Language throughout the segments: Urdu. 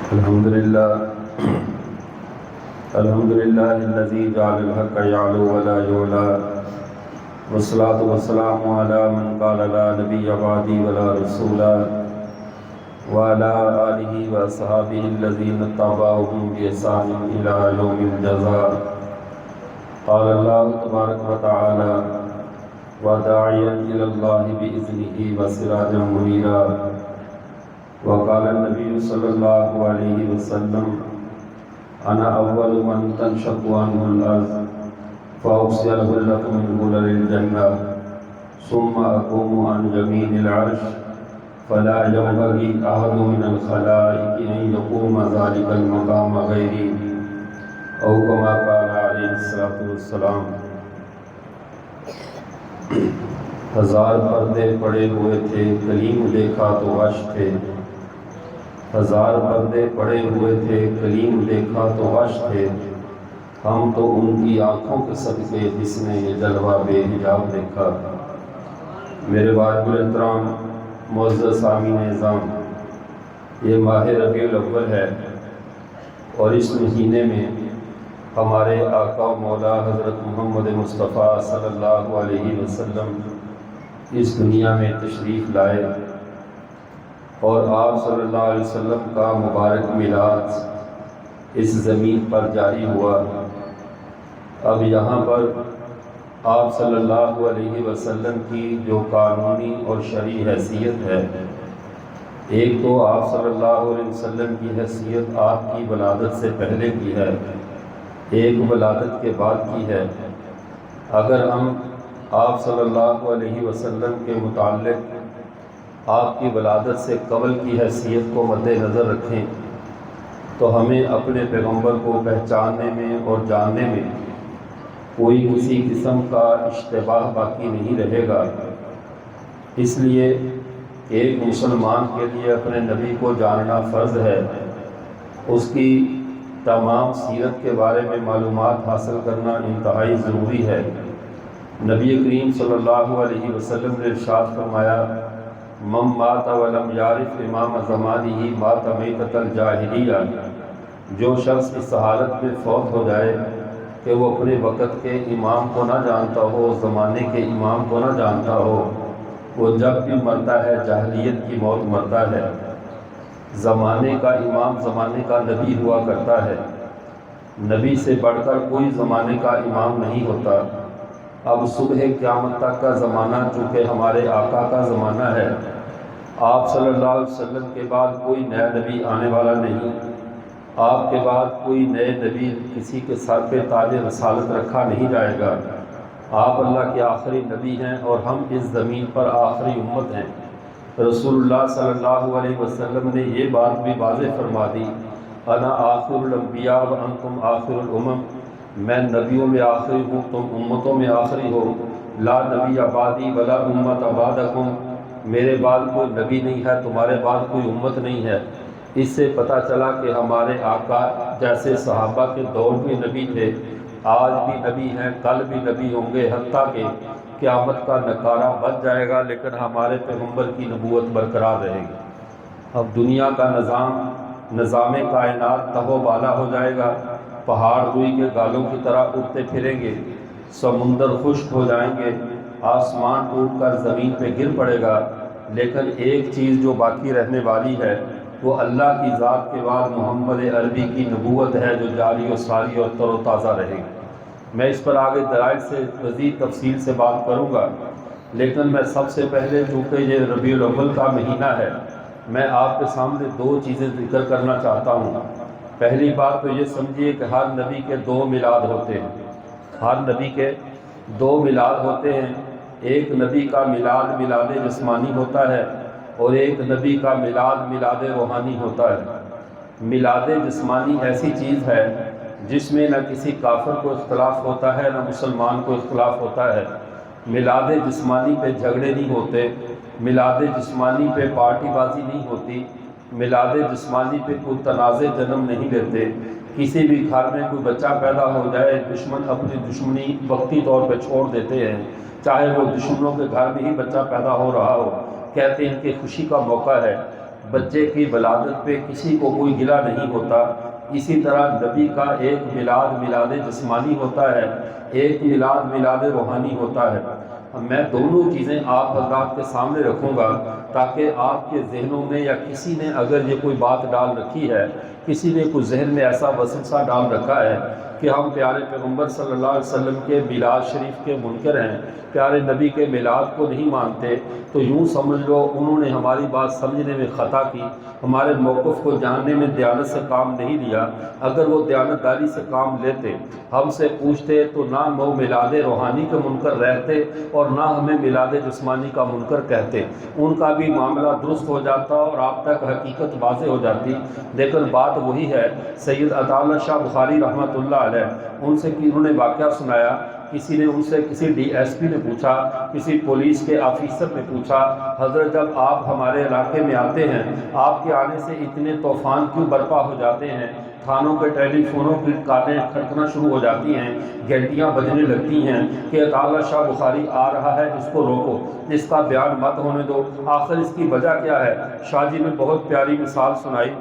الحمد لله الذي جعل الحق يعلو ولا يعلى والصلاة والسلام على من قال لا نبي بعدي ولا رسول وعلى آله وأصحابه الذين اتبعوهم بإحسان إلى يوم الجزاء. قال الله تبارك وتعالى وداعيا إلى الله بإذنه وسراجا منيرا. وقال النبي صلى الله عليه وسلم أنا أول من تنشق عنه الأرض فأوصي الهلة من هلل الجنة ثم أقوم عن يمين العرش فلا ينبغي أحد من الخلائق أن يقوم ذلك المقام غيري أو كما قال عليه الصلاة والسلام. ہزار پردے پڑے ہوئے تھے کلیم دیکھا تو عرش تھے. ہزار پردے پڑے ہوئے تھے کلیم دیکھا تو عرش تھے. ہم تو ان کی آنکھوں کے صدقے جس نے یہ جلوہ بے حجاب دیکھا. میرے واجب الاحترام معزز سامعین نظام، یہ ماہ ربیع الاول ہے اور اس مہینے میں ہمارے آقا و مولا حضرت محمد مصطفیٰ صلی اللہ علیہ وسلم اس دنیا میں تشریف لائے اور آپ صلی اللہ علیہ وسلم کا مبارک میلاد اس زمین پر جاری ہوا. اب یہاں پر آپ صلی اللہ علیہ وسلم کی جو قانونی اور شرعی حیثیت ہے، ایک تو آپ صلی اللہ علیہ وسلم کی حیثیت آپ کی ولادت سے پہلے کی ہے، ایک ولادت کے بعد کی ہے. اگر ہم آپ صلی اللہ علیہ وسلم کے متعلق آپ کی ولادت سے قبل کی حیثیت کو مد نظر رکھیں تو ہمیں اپنے پیغمبر کو پہچاننے میں اور جاننے میں کوئی کسی قسم کا اشتباہ باقی نہیں رہے گا. اس لیے ایک مسلمان کے لیے اپنے نبی کو جاننا فرض ہے، اس کی تمام سیرت کے بارے میں معلومات حاصل کرنا انتہائی ضروری ہے. نبی کریم صلی اللہ علیہ وسلم نے ارشاد فرمایا من مات ولم یعرف امام زمانہ مات میتۃ الجاہلیہ. جو شخص اس حالت میں فوت ہو جائے کہ وہ اپنے وقت کے امام کو نہ جانتا ہو، زمانے کے امام کو نہ جانتا ہو، وہ جب بھی مرتا ہے جاہلیت کی موت مرتا ہے. زمانے کا امام زمانے کا نبی ہوا کرتا ہے. نبی سے بڑھ کر کوئی زمانے کا امام نہیں ہوتا. اب صبح قیامت تک کا زمانہ چونکہ ہمارے آقا کا زمانہ ہے، آپ صلی اللہ علیہ وسلم کے بعد کوئی نیا نبی آنے والا نہیں. آپ کے بعد کوئی نئے نبی کسی کے سر پہ تاج رسالت رکھا نہیں جائے گا. آپ اللہ کے آخری نبی ہیں اور ہم اس زمین پر آخری امت ہیں. رسول اللہ صلی اللہ علیہ وسلم نے یہ بات بھی واضح فرما دی انا آخر الانبیاء وانتم آخر الامم. میں نبیوں میں آخری ہوں، تم امتوں میں آخری ہو. لا نبی بعدی ولا امت بعدکم. میرے بعد کوئی نبی نہیں ہے، تمہارے بعد کوئی امت نہیں ہے. اس سے پتہ چلا کہ ہمارے آقا جیسے صحابہ کے دور میں نبی تھے، آج بھی نبی ہیں، کل بھی نبی ہوں گے، حتیٰ کہ قیامت کا نکارہ بچ جائے گا لیکن ہمارے پیغمبر کی نبوت برقرار رہے گی. اب دنیا کا نظام کائنات تہو بالا ہو جائے گا، پہاڑ روئی کے گالوں کی طرح اٹھتے پھریں گے، سمندر خشک ہو جائیں گے، آسمان ٹوٹ کر زمین پہ گر پڑے گا، لیکن ایک چیز جو باقی رہنے والی ہے وہ اللہ کی ذات کے بعد محمد عربی کی نبوت ہے جو جاری و ساری اور تر و تازہ رہے گی. میں اس پر آگے دلائل سے مزید تفصیل سے بات کروں گا، لیکن میں سب سے پہلے چونکہ یہ ربیع الاول کا مہینہ ہے، میں آپ کے سامنے دو چیزیں ذکر کرنا چاہتا ہوں. پہلی بات تو یہ سمجھیے کہ ہر نبی کے دو میلاد ہوتے ہیں. ہر نبی کے دو میلاد ہوتے ہیں. ایک نبی کا میلاد جسمانی ہوتا ہے اور ایک نبی کا میلاد روحانی ہوتا ہے. میلاد جسمانی ایسی چیز ہے جس میں نہ کسی کافر کو اختلاف ہوتا ہے نہ مسلمان کو اختلاف ہوتا ہے. میلاد جسمانی پہ جھگڑے نہیں ہوتے، میلاد جسمانی پہ پارٹی بازی نہیں ہوتی، میلاد جسمانی پہ کوئی تنازع جنم نہیں لیتے. کسی بھی گھر میں کوئی بچہ پیدا ہو جائے، دشمن اپنی دشمنی وقتی طور پہ چھوڑ دیتے ہیں، چاہے وہ دشمنوں کے گھر میں ہی بچہ پیدا ہو رہا ہو، کہتے ہیں ان کی خوشی کا موقع ہے. بچے کی ولادت پہ کسی کو کوئی گلہ نہیں ہوتا، اسی طرح نبی کا ایک میلاد میلاد جسمانی ہوتا ہے، ایک میلاد میلاد روحانی ہوتا ہے۔ میں دونوں چیزیں آپ حضرات کے سامنے رکھوں گا تاکہ آپ کے ذہنوں میں یا کسی نے اگر یہ کوئی بات ڈال رکھی ہے، کسی نے کوئی ذہن میں ایسا وسوسہ ڈال رکھا ہے کہ ہم پیارے پیغمبر صلی اللہ علیہ وسلم کے میلاد شریف کے منکر ہیں، پیارے نبی کے میلاد کو نہیں مانتے، تو یوں سمجھ لو انہوں نے ہماری بات سمجھنے میں خطا کی، ہمارے موقف کو جاننے میں دیانت سے کام نہیں لیا۔ اگر وہ دیانتداری سے کام لیتے، ہم سے پوچھتے، تو نہ وہ میلاد روحانی کے منکر رہتے اور نہ ہمیں میلاد جسمانی کا منکر کہتے، ان کا بھی معاملہ درست ہو جاتا اور آپ تک حقیقت واضح ہو جاتی۔ لیکن بات وہی ہے، سید عطا اللہ شاہ بخاری رحمۃ اللہ علیہ ان سے انہوں نے واقعہ سنایا، کسی نے ان سے کسی ڈی ایس پی نے پوچھا، کسی پولیس کے آفیسر نے پوچھا، حضرت جب آپ ہمارے علاقے میں آتے ہیں آپ کے آنے سے اتنے طوفان کیوں برپا ہو جاتے ہیں، تھانوں کے ٹیلی فونوں کی کانیں کھڑکنا شروع ہو جاتی ہیں، گھنٹیاں بجنے لگتی ہیں کہ عطا اللہ شاہ بخاری آ رہا ہے، اس کو روکو، اس کا بیان مت ہونے دو، آخر اس کی وجہ کیا ہے؟ شاہ جی نے بہت پیاری مثال سنائی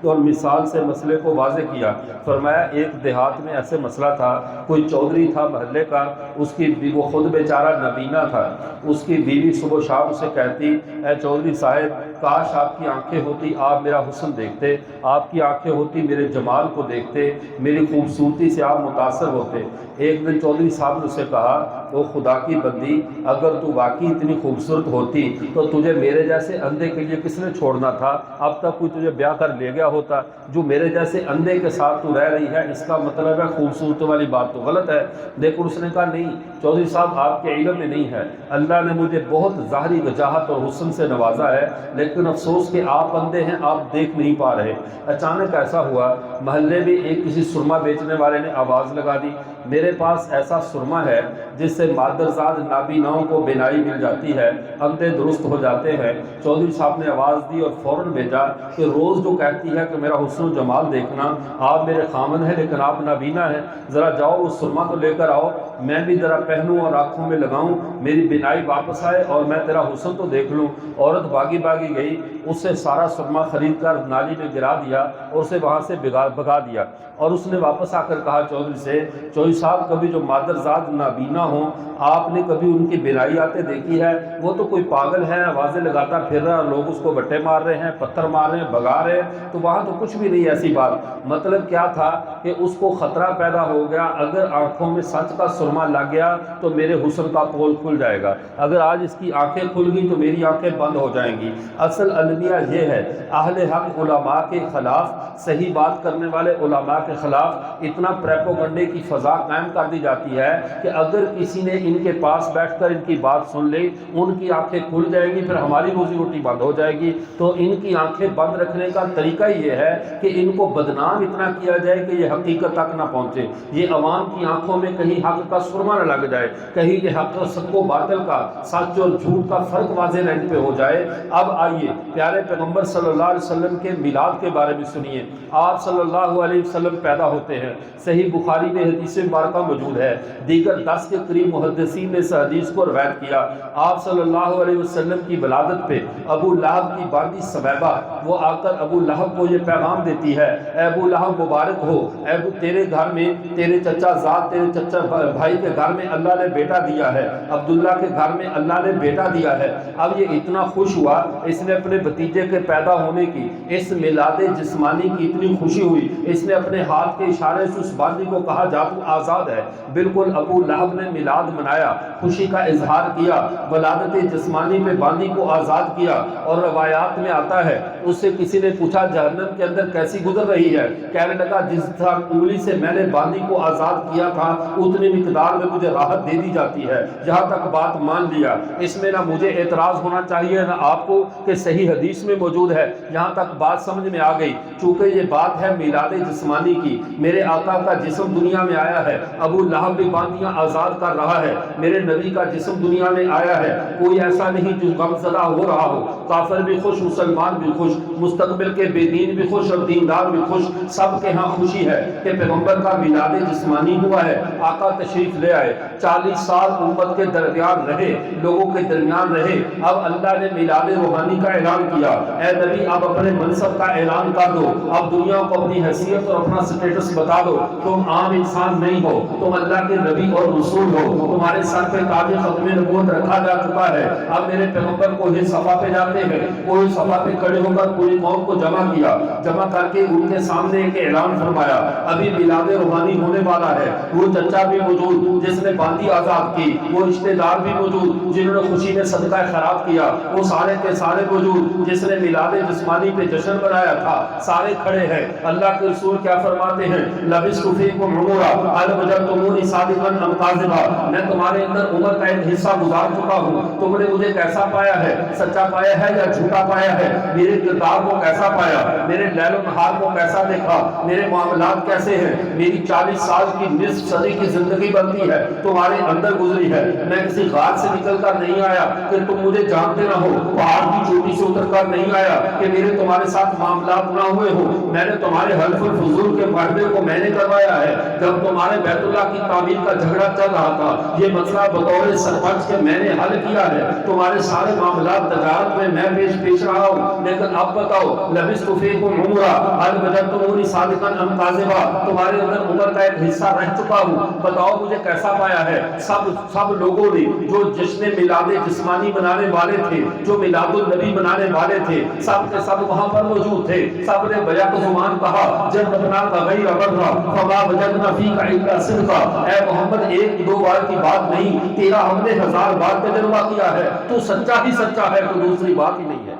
اور مثال سے مسئلے کو واضح کیا۔ فرمایا ایک دیہات میں ایسے مسئلہ تھا، کوئی چودھری تھا محلے کا، اس کی وہ خود بیچارہ نابینا تھا، اس کی بیوی صبح شام اسے کہتی، اے چودھری صاحب کاش آپ کی آنکھیں ہوتی آپ میرا حسن دیکھتے، آپ کی آنکھیں ہوتی میرے جمال کو دیکھتے، میری خوبصورتی سے آپ متاثر ہوتے۔ ایک دن چودھری صاحب نے اسے کہا، وہ خدا کی بندی اگر تو واقعی اتنی خوبصورت ہوتی تو تجھے میرے جیسے اندھے کے لیے کس نے چھوڑنا تھا؟ اب تک کوئی تجھے بیاہ کر لے گیا ہوتا، جو میرے جیسے اندھے کے ساتھ تو رہ رہی ہے، اس کا مطلب ہے خوبصورتی والی بات تو غلط ہے۔ لیکن اس نے کہا نہیں چودھری صاحب آپ کے علم میں نہیں ہے، اللہ نے مجھے بہت ظاہری وجاہت اور حسن سے نوازا ہے، لیکن افسوس کہ آپ اندھے ہیں، آپ دیکھ نہیں پا رہے۔ اچانک ایسا ہوا محلے میں ایک کسی سرما بیچنے والے نے آواز لگا دی، میرے پاس ایسا سرما ہے جس سے مادرزاد نابیناؤں کو بینائی مل جاتی ہے، اندھے درست ہو جاتے ہیں۔ چودھری صاحب نے آواز دی اور فوراً بھیجا کہ روز جو کہتی ہے کہ میرا حسن و جمال دیکھنا، آپ میرے خامن ہیں لیکن آپ نابینا ہیں، ذرا جاؤ وہ سرما تو لے کر آؤ، میں بھی ذرا پہنوں اور آنکھوں میں لگاؤں، میری بینائی واپس آئے اور میں تیرا حسن تو دیکھ لوں۔ عورت بھاگی بھاگی گئی، اس سے سارا سرما خرید کر نالی میں گرا دیا اور اسے وہاں سے بھگا دیا، اور اس نے واپس آ کر کہا چودھری سے، چودھری صاحب کبھی جو مادرزاد نابینا ہوں آپ نے کبھی ان کی بینائی آتے دیکھی ہے؟ وہ تو کوئی پاگل ہے، آوازیں لگاتا پھر رہا، لوگ اس کو بٹے مار رہے ہیں، پتھر مار رہے ہیں، بھگا رہے ہیں، تو وہاں تو کچھ بھی نہیں ایسی بات۔ مطلب کیا تھا کہ اس کو خطرہ پیدا ہو گیا، اگر آنکھوں میں سچ کا سرما لگ گیا تو میرے حسن کا پول کھل جائے گا، اگر آج اس کی آنکھیں کھل گئی تو میری آنکھیں بند ہو جائیں گی۔ اصل المیہ یہ ہے، اہل حق علماء کے خلاف، صحیح بات کرنے والے علماء کے خلاف اتنا پریپوگنڈے کی فضا قائم کر دی جاتی ہے کہ اگر کسی نے ان کے پاس بیٹھ کر ان کی بات سن لی، ان کی آنکھیں کھل جائیں گی، پھر ہماری روزی روٹی بند ہو جائے گی۔ تو ان کی آنکھیں بند رکھنے کا طریقہ یہ ہے کہ ان کو بدنام اتنا کیا جائے کہ یہ حقیقت تک نہ پہنچے، یہ عوام کی آنکھوں میں کہیں حق کا سرما نہ لگ جائے، کہیں یہ حق و باطل کا، سچ اور جھوٹ کا فرق واضح رنگ پہ ہو جائے۔ اب آئیے پیارے پیغمبر صلی اللہ علیہ وسلم کے میلاد کے بارے میں سنیے۔ آپ صلی اللہ علیہ وسلم پیدا ہوتے ہیں، صحیح بخاری میں حدیث مبارکہ موجود ہے، دیگر 10 کے قریب محدثین نے اس حدیث کو روایت کیا۔ آپ صلی اللہ علیہ وسلم کی ولادت پہ ابو لہب کی باندی سویبہ وہ آ کر ابو لہب کو یہ پیغام دیتی ہے، اے ابو لہب مبارک ہو، اے ابو تیرے گھر میں تیرے چچا زاد، تیرے چچا بھائی کے گھر میں اللہ نے بیٹا دیا ہے، عبداللہ کے گھر میں اللہ نے بیٹا دیا ہے۔ اب یہ اتنا خوش ہوا، اس نے اپنے بھتیجے کے پیدا ہونے کی، اس میلاد جسمانی کی اتنی خوشی ہوئی، اس نے اپنے ہاتھ کے اشارے سے اس باندی کو کہا جا تو آزاد ہے۔ بالکل ابو لہب نے میلاد منایا، خوشی کا اظہار کیا، ولادت جسمانی میں باندی کو آزاد کیا، اور روایات میں آتا ہے اس سے کسی نے پوچھا جہنم کے اندر کیسی گزر رہی ہے؟ کہنے لگا جس طرح انگلی سے میں نے باندی کو آزاد کیا تھا اتنی مقدار میں مجھے راحت دے دی جاتی ہے۔ جہاں تک بات مان لیا، اس میں نہ مجھے اعتراض ہونا چاہیے نہ آپ کو کہ صحیح حدیث میں موجود ہے، یہاں تک بات سمجھ میں آ گئی۔ چونکہ یہ بات ہے میلاد جسمانی کی، میرے آقا کا جسم دنیا میں آیا ہے، ابو لہب بھی باندیاں آزاد کر رہا ہے، میرے نبی کا جسم دنیا میں آیا ہے، کوئی ایسا نہیں جو غم زدہ ہو رہا ہو، کافر بھی خوش، مسلمان بھی خوش، مستقبل کے بے دین بھی خوش اور دیندار بھی خوش، سب کے ہاں خوشی ہے کہ پیغمبر کا میلاد جسمانی ہوا ہے، آقا تشریف لے آئے، 40 سال امت کے درمیان رہے، لوگوں کے درمیان رہے، اب اللہ نے میلاد روحانی کا اعلان کیا، اے نبی اب اپنے منصب کا اعلان کر دو، اب دنیا کو اپنی حیثیت اور اپنا سٹیٹس بتا دو، تم عام انسان نہیں ہو، تم اللہ کے نبی اور رسول ہو، تمہارے سر پہ تاج ختم نبوت رکھا جا چکا ہے، اب میرے پیغمبر کو ہی صفا پہ جاتے ہیں، کوئی صفا پہ کھڑے ہو کر پوری قوم کو جمع کیا، جمع کر کے ان کے سامنے ایک اعلان فرمایا، ابھی میلاد روحانی ہونے والا ہے، وہ چچا بھی موجود جس نے باندی آزاد کی، وہ رشتہ دار بھی موجود جنہوں نے خوشی میں صدقہ خیرات کیا، وہ سارے کے سارے موجود جس نے میلاد جسمانی پہ جشن منایا تھا، سارے کھڑے ہیں، اللہ کے رسول کیا فرماتے ہیں، لبثت فیکم عمرا هل وجدتمونی صادقا ام کاذبا، میں تمہارے اندر عمر کا ایک حصہ گزار چکا ہوں، تم نے مجھے کیسا پایا ہے، سچا پایا ہے یا جھوٹا پایا ہے، میرے کردار کو کیسا پایا، میرے لیل و نہار کو کیسا دیکھا، میرے معاملات کیسے ہیں، میری 40 سال کی نصف صدی کی زندگی بنتی ہے تمہارے اندر گزری ہے، میں کسی غار سے نکل کر نہیں آیا کہ تم مجھے جانتے نہ ہو، پہاڑ کی چوٹی سے اتر کر نہیں آیا کہ میرے تمہارے ساتھ معاملات نہ ہوئے ہو، میں نے تمہارے حلف الفضول کے معاہدے کو میں نے کروایا ہے، جب تمہارے بیت اللہ کی تعمیر کا جھگڑا چل رہا تھا، یہ مسئلہ بطور سرپنچ کے میں نے حل کیا ہے، تمہارے سارے معاملات تجارت میں پیش رہا ہوں، لیکن اب بتاؤ، لبثت فیکم عمرا هل وجدتمونی صادقا ام کاذبا، تمہارے اندر عمر کا ایک حصہ رہ چکا ہوں، بتاؤ مجھے کیسا پایا ہے، سب لوگوں نے جو جشن میلاد جسمانی منانے والے تھے، جو میلاد النبی منانے والے تھے، سب کے سب وہاں پر موجود تھے، سب نے بیک زبان کہا جنتنا غیر برا فما وجدنا فیک الا صدقا، اے محمد ایک دو بار کی بات نہیں، تیرا ہم نے 1000 بار تجربہ کیا ہے، تو سچا ہی سچا ہے، تو دوسری بات ہی نہیں ہے،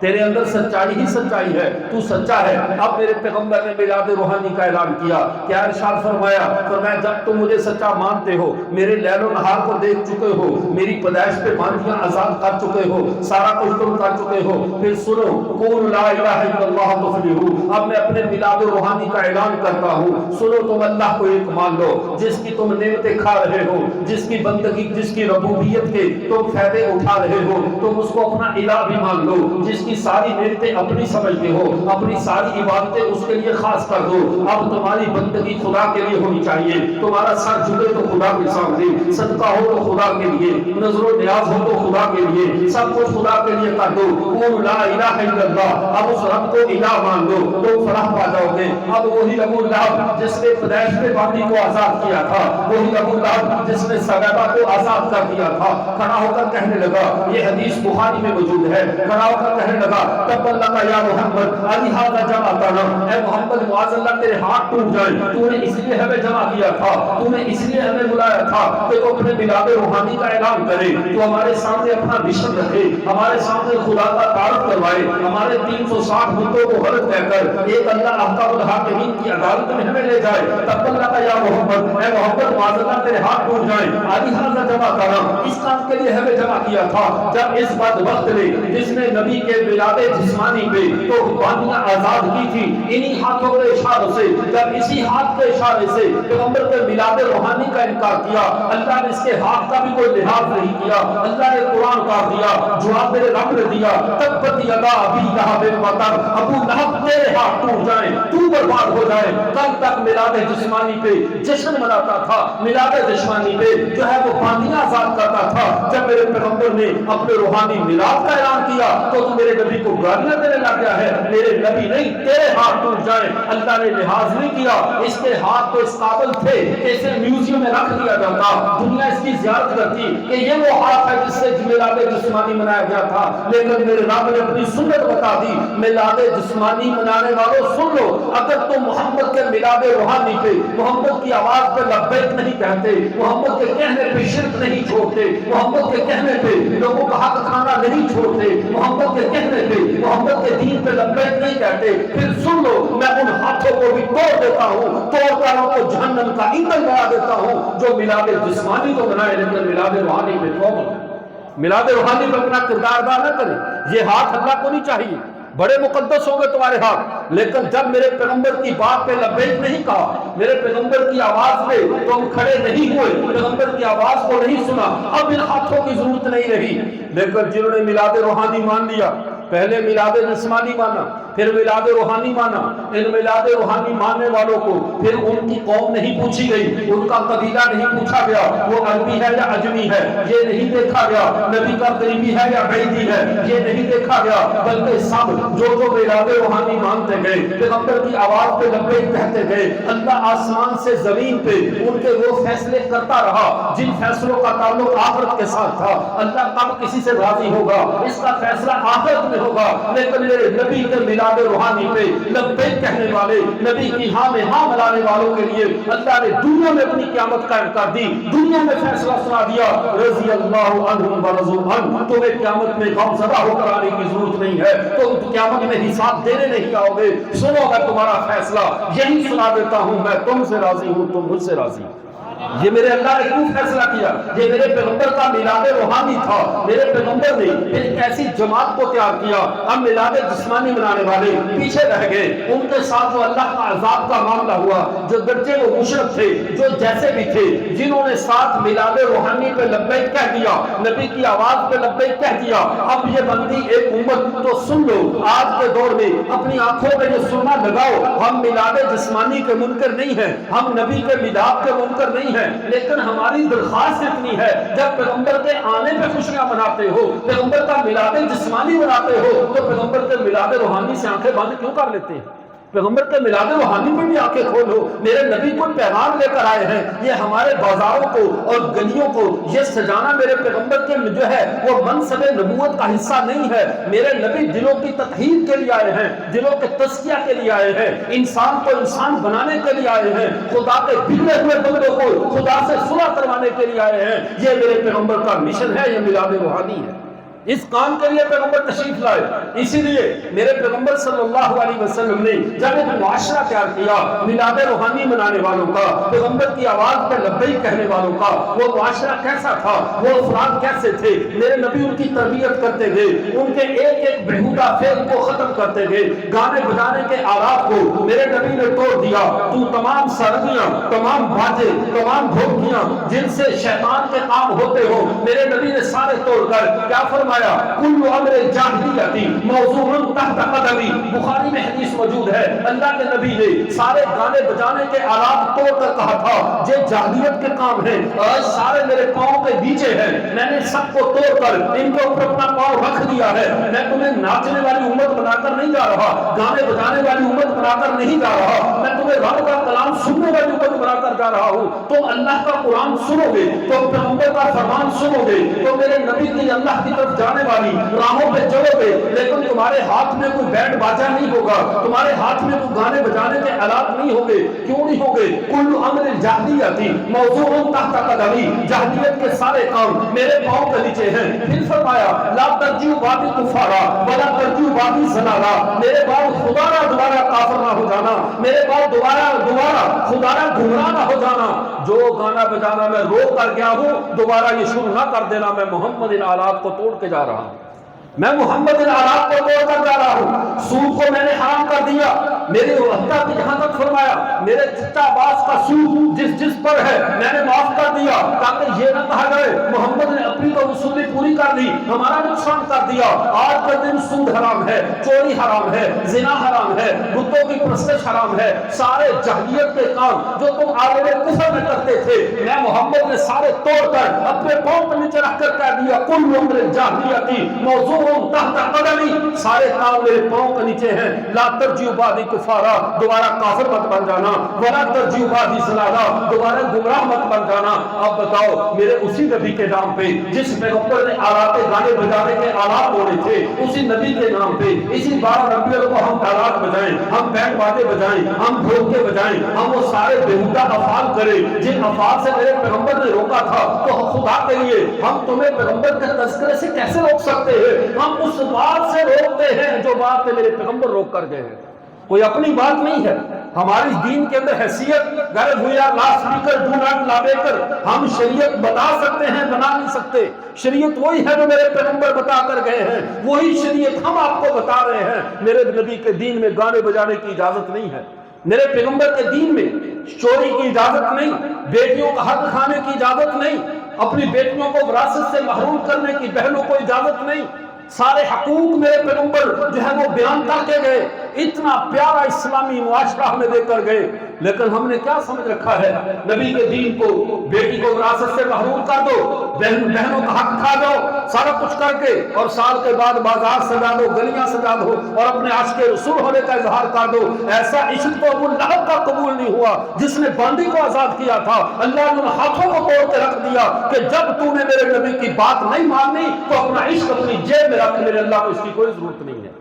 تیرے اندر سچائی ہی سچائی ہے، تو سچا ہے۔ اب میرے پیغمبر نے میلاد روحانی کا اعلان کیا، کیا ارشاد فرمایا، فرمایا جب تم مجھے سچا مانتے ہو، میرے لیل و نہار کو دیکھ چکے ہو، میری پیدائش پہ باندیاں آزاد کر چکے ہو، سارا کچھ تم کر چکے ہو، پھر سنو قولوا لا الہ الا اللہ تفلحوا، اب میں اپنے میلاد روحانی کا اعلان کرتا ہوں، سنو تم اللہ کو ایک مان لو، جس کی تم نعمتیں کھا رہے ہو، جس کی بندگی، جس کی ربوبیت کے تم فائدے اٹھا رہے ہو، تم اس کو اپنا الہ بھی مان لو، جس کی ساری نعمتیں اپنی سمجھتے ہو، اپنی ساری عبادتیں اس کے لیے خاص کر دو، اب تمہاری بندگی خدا کے لیے ہونی چاہیے، تمہارا سر جھکے تو خدا کے سامنے، صدقہ ہو تو خدا کے لیے، نظر و نیاز ہو تو خدا کے لیے، سب کچھ خدا کے لیے کر دو، قول لا الہ الا اللہ، اب اس رب کو الہ مان لو تو فلاح پا جاؤ گے۔ اب وہی ابو لہب جس نے پیدائش میں باندی کو آزاد کیا تھا، وہی ابو لہب جس نے سبیبہ کو آزاد کر دیا تھا، کھڑا ہو کر کہنے لگا، یہ حدیث بخاری میں موجود ہے، کھڑا ہو کر کہنے لگا تب اللہ یا محمد علی ھذا جمعتنا، اے محمد معاذ اللہ تیرے ہاتھ ٹوٹ جائیں، تو نے اس لیے ہمیں جمع کیا تھا، تو نے اس لیے ہمیں بلایا تھا کہ تو اپنے میلاد روحانی کا اعلان کرے، تو ہمارے سامنے اپنا مشن رکھے، ہمارے سامنے خدا کا تعارف کروائے، ہمارے 360 مدوں کو غلط کہہ کر ایک اللہ احکام الحاکمین کی عدالت میں ہمیں لے جائے، تب اللہ یا محمد، اے محمد معاذ اللہ تیرے ہاتھ ٹوٹ جائیں، علی ھذا جمعتنا، اس کام کے لیے ہمیں جمع کیا تھا، جب اس بدبخت نے جس نے نبی کے میلاد جسمانی پہ تو باندیاں آزاد کی تھی، انہی ہاتھوں کے اشارے سے، جب اسی ہاتھ کے اشارے سے پیغمبر کے میلاد روحانی کا انکار کیا، اللہ نے اس کے ہاتھ کا بھی کوئی لحاظ نہیں کیا، اللہ نے قرآن اتار دیا، جواب میرے رب نے دیا، تبت یدا ابی لہب وتب، ابو لہب تیرے ہاتھ ٹوٹ جائیں، تو برباد ہو جائے، کل تک میلاد جسمانی پہ جشن مناتا تھا، میلاد جسمانی پہ جو ہے وہ باندیاں آزاد کرتا تھا، جب میرے پیغمبر نے اپنے روحانی میلاد کا اعلان کیا تو میرے نبی کو گالیاں دینے لگ گیا ہے، میرے نبی نہیں تیرے ہاتھ ٹوٹ جائیں، اللہ نے لحاظ نہیں کیا، اس کے ہاتھ تو اس قابل تھے کہ اسے میوزیم میں رکھ دیا جاتا، دنیا اس کی زیارت کرتی کہ یہ وہ ہاتھ ہے جس سے میلاد جسمانی منایا گیا تھا، لیکن میرے رب نے اپنی سنت بتا دی، میلاد جسمانی منانے والوں سن لو، اگر تم محمد کے میلاد روحانی پہ محمد کی آواز پہ لبیک نہیں کہتے، محمد کے کہنے پہ شرک نہیں چھوڑتے، محمد کے کہنے پہ لوگوں کا حق کھانا نہیں چھوڑتے، محمد کے کہنے پہ محمد کے دین پہ لبیک نہیں کہتے، پھر سن لو میں ان ہاتھوں کو بھی توڑ دیتا ہوں، توڑ کر ان کو جہنم کا ایندھن بنا دیتا ہوں، جو میلاد جسمانی تو بنائے لیکن میلاد روحانی پہ توڑ، میلاد روحانی پہ اپنا کردار ادا نہ کرے، یہ ہاتھ اللہ کو نہیں چاہیے، بڑے مقدس ہوں گے تمہارے ہاتھ، لیکن جب میرے پیغمبر کی بات پہ لبیک نہیں کہا، میرے پیغمبر کی آواز پہ تم کھڑے نہیں ہوئے، پیغمبر کی آواز کو نہیں سنا، اب ان ہاتھوں کی ضرورت نہیں رہی۔ لیکن جنہوں نے میلاد روحانی مان لیا، پہلے میلاد جسمانی مانا، پھر میلاد روحانی مانا، ان میلاد روحانی ماننے والوں کو پھر ان کی قوم نہیں پوچھی گئی، ان کا قبیلہ نہیں پوچھا گیا، وہ عربی ہے یا عجمی ہے یہ نہیں دیکھا گیا، نبی کا قریبی ہے یا بعیدی ہے یہ نہیں دیکھا گیا، بلکہ سب جو میلاد روحانی مانتے گئے، پیغمبر کی آواز پہ لبیک کہتے گئے، اللہ آسمان سے زمین پہ ان کے وہ فیصلے کرتا رہا جن فیصلوں کا تعلق آخرت کے ساتھ تھا۔ اللہ کب کسی سے راضی ہوگا اس کا فیصلہ آخرت میں ہوگا، لیکن میرے نبی کے میلاد روحانی پہ لبیک کہنے والے، نبی کی ہاں میں ہاں ملانے والوں کے لیے اللہ نے دنیا میں اپنی قیامت قائم کر دی، دنیا میں فیصلہ سنا دیا، رضی اللہ عنہم ورضوا عنہ، تمہیں قیامت میں غم زدہ ہو کر آنے کی ضرورت نہیں ہے، تم قیامت میں حساب دینے نہیں آؤ گے، سنو میں تمہارا فیصلہ یہی سنا دیتا ہوں، میں تم سے راضی ہوں تم مجھ سے راضی۔ یہ میرے اللہ نے کیوں فیصلہ کیا؟ یہ میرے پیغمبر کا میلاد روحانی تھا، میرے پیغمبر نے ایک ایسی جماعت کو تیار کیا، اب میلاد جسمانی منانے والے پیچھے رہ گئے، ان کے ساتھ جو اللہ کا عذاب کا معاملہ ہوا، جو گرچہ وہ مشرک تھے، جو جیسے بھی تھے، جنہوں نے ساتھ میلاد روحانی پہ لبیک کہہ دیا، نبی کی آواز پہ لبیک کہہ دیا، اب یہ بندی ایک امت تو سن لو، آج کے دور میں اپنی آنکھوں میں یہ سننا لگاؤ، ہم میلاد جسمانی کے منکر نہیں ہیں، ہم نبی کے میلاد کے منکر نہیں ہیں، لیکن ہماری درخواست اتنی ہے، جب پیغمبر کے آنے پہ خوشیاں مناتے ہو، پیغمبر کا میلاد جسمانی مناتے ہو، تو پیغمبر کے میلاد روحانی سے آنکھیں بند کیوں کر لیتے ہیں؟ پیغمبر کے میلاد روحانی پہ بھی آنکھیں کھولو، میرے نبی کو پیغام لے کر آئے ہیں، یہ ہمارے بازاروں کو اور گلیوں کو یہ سجانا میرے پیغمبر کے جو ہے وہ منصب نبوت کا حصہ نہیں ہے، میرے نبی دلوں کی تطہیر کے لیے آئے ہیں، دلوں کے تزکیہ کے لیے آئے ہیں، انسان کو انسان بنانے کے لیے آئے ہیں، خدا کے بگڑے ہوئے بندوں کو خدا سے صلح کروانے کے لیے آئے ہیں، یہ میرے پیغمبر کا مشن ہے، یہ میلاد روحانی ہے، اس کام کے لیے پیغمبر تشریف لائے۔ اسی لیے میرے پیغمبر صلی اللہ علیہ وسلم نے جب ایک معاشرہ تیار کیا میلاد روحانی منانے والوں کا، پیغمبر کی آواز پر لبیک کہنے والوں کا، وہ معاشرہ کیسا تھا، وہ افراد کیسے تھے، میرے نبی ان کی تربیت کرتے گئے، ان کے ایک ایک بےہودہ فعل کو ختم کرتے گئے، گانے بجانے کے آلات کو میرے نبی نے توڑ دیا، تو تمام سرگیاں، تمام باجے، تمام ڈھولکیاں جن سے شیطان کے کام ہوتے ہو، میرے نبی نے سارے توڑ کر کیا فرمایا؟ کل امر جاہلیتی موضوع تحت قدمی، بخاری میں حدیث موجود ہے، اللہ کے نبی نے سارے گانے بجانے کے آلات توڑ کر کہا تھا یہ جاہلیت کے کام ہیں، آج سارے میرے پاؤں کے نیچے ہیں، میں نے سب کو توڑ کر ان کے اوپر اپنا پاؤں رکھ دیا ہے، میں تمہیں ناچنے والی امت بنا کر نہیں جا رہا، گانے بجانے والی امت بنا کر نہیں جا رہا، میں تمہیں رب کا کلام سننے والی امت بنا کر جا رہا ہوں، تم اللہ کا قرآن سنو گے، تم پیغمبر کا فرمان سنو گے، تو میرے نبی کی اللہ کی طرف جانے والی راہوں پہ چلو گے، لیکن تمہارے ہاتھ میں کوئی بینڈ باجا نہیں ہوگا، تمہارے ہاتھ میں کوئی گانے بجانے کے آلات نہیں ہوگے، کیوں نہیں ہوگے؟ کل امر جاہلیتی موضوع تحت قدمی، جاہلیت کے سارے کام میرے پاؤں کے نیچے ہیں۔ پھر فرمایا لا ترجعوا بعدی کفارا ولا ترجعوا بعدی ضلالا، میرے بعد دوبارہ کافر نہ ہو جانا، میرے بعد دوبارہ خدارہ گمراہ نہ ہو جانا، جو گانا بجانا میں روک کر گیا ہوں دوبارہ یہ شروع نہ کر دینا، میں محمد ان آلات کو توڑ کے جا رہا ہوں، میں محمد ان آلات کو توڑ کر جا رہا ہوں، سود کو میں نے حرام کر دیا، میرے حتیٰ کہ جہاں تک فرمایا میرے چچا باس کا سود جس پر ہے میں نے معاف کر دیا، تاکہ یہ نہ کہا جائے محمد نے اپنی تو وصولی پوری کر دی، ہمارا نقصان کر دیا۔ آج کا دن سود حرام ہے، چوری حرام ہے، زنا حرام ہے، بتوں کی پرستش حرام ہے، سارے جاہلیت کے کام جو تم عالم کفر میں کرتے تھے میں محمد نے سارے توڑ کر اپنے پاؤں پر نیچے رکھ کر کہہ دیا کل امر جاہلیتی موضوع تحت قدمی، سارے کام میرے پاؤں کے نیچے ہیں، لا ترجعوا بعدی کفارا، دوبارہ کافر مت بن جانا، ولا ترجعوا بعدی ضلالا، دوبارہ گمراہ مت بن جانا۔ اب بتاؤ میرے اسی نبی کے نام پہ جس پیغمبر نے آلات گانے بجانے کے آلات توڑے تھے، اسی نبی کے نام پہ اسی 12 ربیع کو ہم آلات بجائیں، ہم بینڈ باجے بجائیں، ہم ڈھولکے بجائیں، ہم وہ سارے بےہودہ افعال کریں جن افعال سے میرے پیغمبر نے روکا تھا، تو خدا کے لیے ہم تمہیں پیغمبر کے تذکرے سے کیسے روک سکتے ہیں؟ ہم اس بات سے روکتے ہیں جو بات میرے پیغمبر روک کر گئے ہیں، کوئی اپنی بات نہیں ہے۔ ہماری دین کے اندر حیثیت غرض ہوئی لاس اسپیکر ڈو ناٹ لا کر ہم شریعت بتا سکتے ہیں، بنا نہیں سکتے۔ شریعت وہی ہے جو میرے پیغمبر بتا کر گئے ہیں، وہی شریعت ہم آپ کو بتا رہے ہیں۔ میرے نبی کے دین میں گانے بجانے کی اجازت نہیں ہے، میرے پیغمبر کے دین میں چوری کی اجازت نہیں، بیٹیوں کا حق کھانے کی اجازت نہیں، اپنی بیٹیوں کو وراثت سے محروم کرنے کی بہنوں کو اجازت نہیں۔ سارے حقوق میرے پیغمبر جو ہے وہ بیان کر کے گئے، اتنا پیارا اسلامی معاشرہ ہمیں دے کر گئے، لیکن ہم نے کیا سمجھ رکھا ہے؟ نبی کے دین کو، بیٹی کو وراثت سے محروم کر دو، بہنوں کا حق کھا جاؤ، سارا کچھ کر کے، اور سال کے بعد بازار سجا دو، گلیاں سجا دو، اور اپنے عاشق رسول ہونے کا اظہار کر دو۔ ایسا عشق تو ابو لہب کا قبول نہیں ہوا جس نے باندی کو آزاد کیا تھا۔ اللہ نے ان ہاتھوں کو توڑ کے رکھ دیا کہ جب تو نے میرے نبی کی بات نہیں ماننی تو اپنا عشق اپنی جیب میں رکھ، میرے اللہ کو اس کی کوئی ضرورت نہیں ہے۔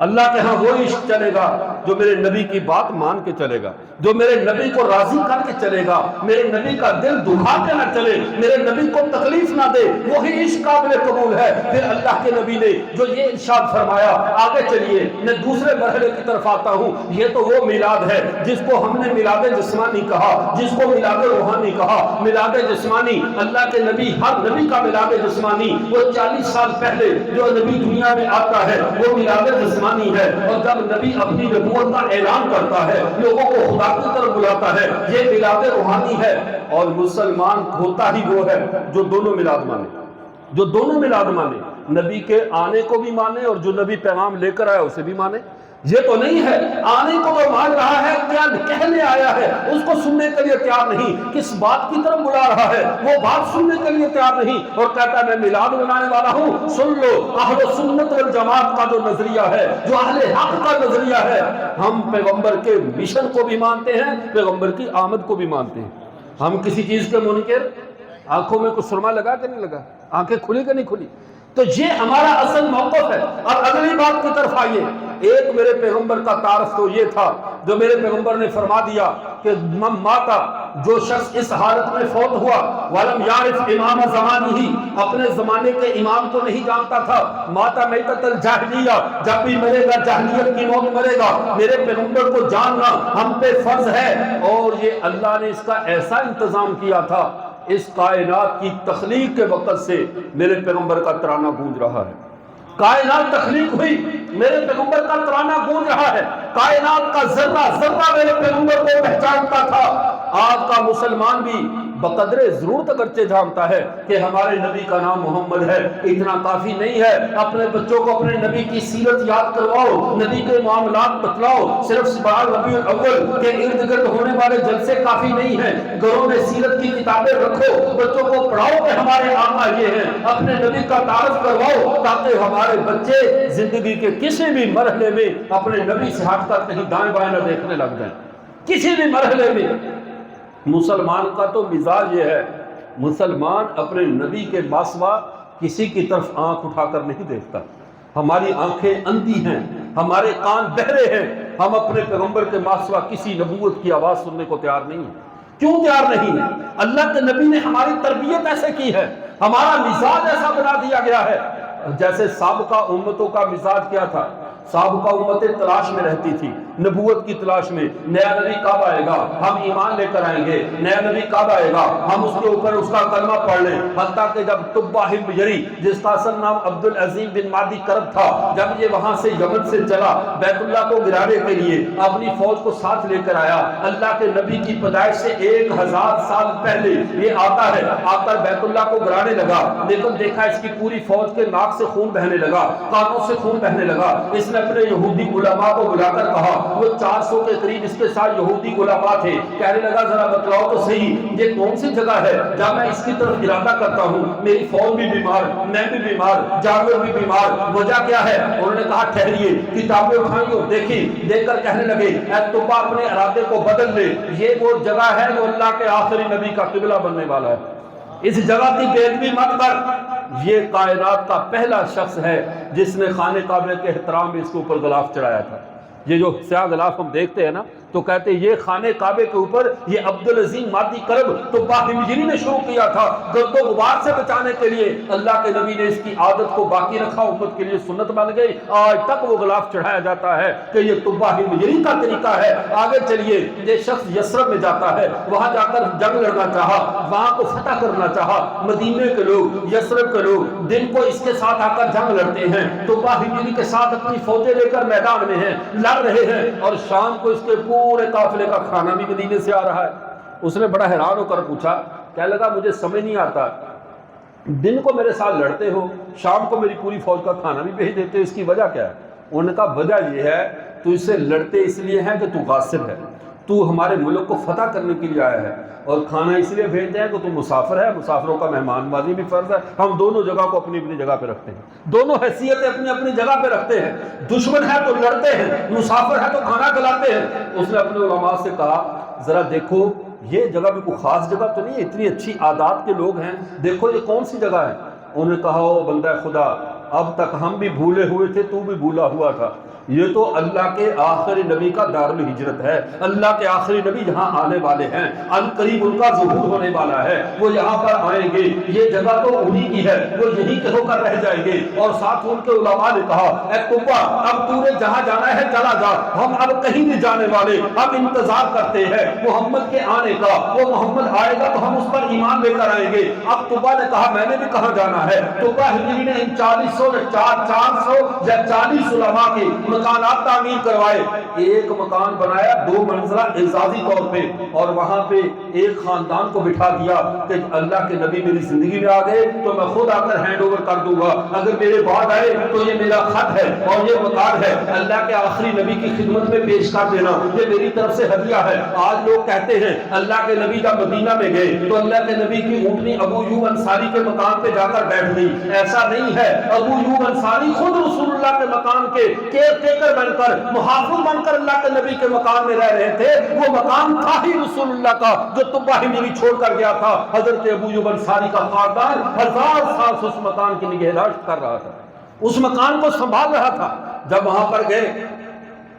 اللہ کے ہاں وہ عشق چلے گا جو میرے نبی کی بات مان کے چلے گا، جو میرے نبی کو راضی کر کے چلے گا، میرے نبی کا دل دکھا کے نہ چلے، میرے نبی کو تکلیف نہ دے، وہی عشق قابل قبول ہے۔ پھر اللہ کے نبی نے جو یہ ارشاد فرمایا، آگے چلیے میں دوسرے مرحلے کی طرف آتا ہوں۔ یہ تو وہ میلاد ہے جس کو ہم نے میلاد جسمانی کہا، جس کو میلاد روحانی کہا۔ میلاد جسمانی، اللہ کے نبی، ہر نبی کا میلاد جسمانی، وہ 40 سال پہلے جو نبی دنیا میں آتا ہے وہ میلاد جسمانی ہے، اور جب نبی اپنی نبوت کا اعلان کرتا ہے، لوگوں کو خدا کی طرف بلاتا ہے، یہ میلاد روحانی ہے۔ اور مسلمان ہوتا ہی وہ ہے جو دونوں میلاد مانے، جو دونوں میلاد مانے، نبی کے آنے کو بھی مانے اور جو نبی پیغام لے کر آیا اسے بھی مانے۔ یہ تو نہیں ہے آنے کو تو مان رہا ہے، کیا کہنے آیا ہے اس کو سننے کے لیے تیار نہیں، کس بات کی طرف بلا رہا ہے وہ بات سننے کے لیے تیار نہیں، اور کہتا ہے میں میلاد منانے والا ہوں، سن لو۔ اہل سنت والجماعت کا جو نظریہ ہے، جو اہل حق کا نظریہ ہے، ہم پیغمبر کے مشن کو بھی مانتے ہیں، پیغمبر کی آمد کو بھی مانتے ہیں۔ ہم کسی چیز کے منکر، آنکھوں میں کچھ سرما لگا کہ نہیں لگا، آنکھیں کھلی کہ نہیں کھلی، تو یہ ہمارا اصل موقف ہے۔ اب اگلی بات کی طرف آئیے۔ ایک میرے پیغمبر کا تعارف تو یہ تھا جو میرے پیغمبر نے فرما دیا کہ من ماتا، جو شخص اس حالت میں فوت ہوا، ولم یعرف امام زمانہ، اپنے زمانے کے امام کو نہیں جانتا تھا، ماتا میتۃ الجاہلیہ، جب بھی مرے گا جاہلیت کی موت مرے گا، میرے پیغمبر کو جاننا ہم پہ فرض ہے۔ اور یہ اللہ نے اس کا ایسا انتظام کیا تھا، اس کائنات کی تخلیق کے وقت سے میرے پیغمبر کا ترانہ گونج رہا ہے۔ کائنات تخلیق ہوئی، میرے پیغمبر کا ترانہ گونج رہا ہے، کائنات کا ذرہ ذرہ میرے پیغمبر کو پہچانتا تھا۔ آج کا مسلمان بھی بقدر ضرورت اگرچہ جانتا ہے کہ ہمارے نبی کا نام محمد ہے، اتنا کافی نہیں ہے۔ اپنے بچوں کو اپنے نبی کی سیرت یاد کرواؤ، نبی کے معاملات بتلاؤ، صرف 12 ربیع الاول کے ارد گرد ہونے والے جلسے کافی نہیں ہیں، گھروں میں سیرت کی کتابیں رکھو، بچوں کو پڑھاؤ کہ ہمارے آقا یہ ہیں، اپنے نبی کا تعارف کرواؤ، تاکہ ہمارے بچے زندگی کے کسی بھی مرحلے میں اپنے نبی سے ہٹ کر کہیں دائیں بائیں نہ دیکھنے لگ جائیں، کسی بھی مرحلے میں۔ مسلمان کا تو مزاج یہ ہے، مسلمان اپنے نبی کے ماسوا کسی کی طرف آنکھ اٹھا کر نہیں دیکھتا۔ ہماری آنکھیں اندھی ہیں، ہمارے کان بہرے ہیں، ہم اپنے پیغمبر کے ماسوا کسی نبوت کی آواز سننے کو تیار نہیں ہیں۔ کیوں تیار نہیں ہے؟ اللہ کے نبی نے ہماری تربیت ایسے کی ہے، ہمارا مزاج ایسا بنا دیا گیا ہے۔ جیسے سابقہ امتوں کا مزاج کیا تھا، سابقہ امتیں تلاش میں رہتی تھی، نبوت کی تلاش میں، نیا نبی کب آئے گا، ہم ایمان لے کر آئیں گے، نیا نبی کب آئے گا، ہم اس کے اوپر اس کا کلمہ پڑھ لیں۔ حتیٰ کہ جب تبہ حمیری، جس کا اصل نام عبد العظیم بن مادی کرب تھا، جب یہ وہاں سے یمن سے چلا بیت اللہ کو گرانے کے لیے، اپنی فوج کو ساتھ لے کر آیا، اللہ کے نبی کی پیدائش سے 1000 سال پہلے یہ آتا ہے، آ کر بیت اللہ کو گرانے لگا، لیکن دیکھا اس کی پوری فوج کے ناک سے خون بہنے لگا، کانوں سے خون بہنے لگا۔ اس نے اپنے یہودی علماء کو بلا کر کہا، وہ 400 کے قریب اس کے ساتھ یہودی علماء تھے، کہنے لگا ذرا بتلاؤ تو صحیح یہ کون سی جگہ ہے، جب میں اس کی طرف ارادہ کرتا ہوں میری فوج بھی بیمار، میں بھی بیمار، جانور بھی بیمار، وجہ کیا ہے؟ انہوں نے کہا ٹھہریے، کتابیں اٹھائیں اور دیکھی، دیکھ کر کہنے لگے اے توبہ اپنے ارادے کو بدل لے، یہ وہ جگہ ہے جو اللہ کے آخری نبی کا قبلہ بننے والا ہے، اس جگہ کی بے ادبی مت کر۔ یہ کائنات کا پہلا شخص ہے جس نے خانہ کعبہ کے احترام میں اس کے اوپر غلاف چڑھایا تھا۔ یہ جو سیاہ غلاف ہم دیکھتے ہیں نا، تو کہتے یہ خانے کعبے کے اوپر یہ عبدالعظیم مادی کرب تبہ ہمجری نے شروع کیا تھا گرد و غبار سے بچانے کے لیے. اللہ کے نبی نے اس کی عادت کو باقی رکھا, امت کے لیے سنت بن گئی. آج تک وہ غلاف چڑھایا جاتا ہے کہ یہ تبہ ہمجری کا طریقہ ہے. آگے چلیے, یہ شخص یثرب میں جاتا ہے, وہاں جا کر جنگ لڑنا چاہا, وہاں کو فتح کرنا چاہا. مدینے کے لوگ, یثرب کے لوگ دن کو اس کے ساتھ آ کر جنگ لڑتے ہیں, تبہ ہمجری کے ساتھ اپنی فوجیں لے کر میدان میں ہیں, لڑ رہے ہیں, اور شام کو اس کے پورے قافلے کا کھانا بھی مدینے سے آ رہا ہے. اس نے بڑا حیران ہو کر پوچھا, کہنے لگا مجھے سمجھ نہیں آتا, دن کو میرے ساتھ لڑتے ہو, شام کو میری پوری فوج کا کھانا بھی بھیج دیتے ہو, اس کی وجہ کیا ہے؟ انہوں نے کہا وجہ یہ ہے تو اس سے لڑتے اس لیے ہیں کہ تو غاصب ہے, تو ہمارے ملک کو فتح کرنے کے لیے آیا ہے, اور کھانا اس لیے بھیجتے ہیں کہ تو مسافر ہے, مسافروں کا مہمان بازی بھی فرض ہے. ہم دونوں جگہ کو اپنی اپنی جگہ پہ رکھتے ہیں, دونوں حیثیتیں اپنی اپنی جگہ پہ رکھتے ہیں. دشمن ہے تو لڑتے ہیں, مسافر ہے تو کھانا کھلاتے ہیں. اس نے اپنے علماء سے کہا ذرا دیکھو یہ جگہ بھی کوئی خاص جگہ تو نہیں ہے, اتنی اچھی عادات کے لوگ ہیں, دیکھو یہ کون سی جگہ ہے. انہوں نے کہا او بندہ خدا, اب تک ہم بھی بھولے ہوئے تھے, تو بھی بھولا ہوا تھا. یہ تو اللہ کے آخری نبی کا دار الہجرت ہے, اللہ کے آخری نبی یہاں آنے والے ہیں, القریب ان کا ظہور ہونے والا ہے, وہ یہاں پر آئیں گے, یہ جگہ تو انہی کی ہے, وہ یہی ہو کر رہ جائیں گے. اور ساتھ ان کے علماء نے کہا اے تبہ اب تو نے جہاں جانا ہے چلا جا, ہم اب کہیں نہیں جانے والے, ہم انتظار کرتے ہیں محمد کے آنے کا, وہ محمد آئے گا تو ہم اس پر ایمان لے کر آئیں گے. اب تبہ نے کہا میں نے بھی کہاں جانا ہے. تبہ ہجری نے ان 400 یا 40 علماء کے مکانات تعمیر کروائے, ایک مکان بنایا 2 منزلہ اعزازی طور پہ, اور وہاں پہ ایک خاندان کو بٹھا دیا کہ اللہ کے نبی میری زندگی میں آ گئے تو میں خود آ کر ہینڈ اوور کر دوں گا, اگر میرے بعد آئے تو یہ میرا خط ہے اور یہ مکان ہے, اللہ کے آخری نبی کی خدمت میں پیش کر دینا, یہ میری طرف سے ہدیہ ہے. آج لوگ کہتے ہیں اللہ کے نبی جب مدینہ میں گئے تو اللہ کے نبی کی اونٹنی ابو ایوب انصاری کے مکان پہ جا کر بیٹھ گئی. ایسا نہیں ہے, ابو ایوب انصاری خود رسول اللہ کے مکان کے کیئر ٹیکر بن کر, محافظ بن کر اللہ کے نبی کے مکان میں رہ رہے تھے. وہ مکان تھا ہی رسول اللہ کا جو تبہ ہمجری چھوڑ کر گیا تھا. حضرت ابو ایوب انصاری کا خاندان 1000 سال سے اس مکان کی نگہداشت کر رہا تھا, اس مکان کو سنبھال رہا تھا. جب وہاں پر گئے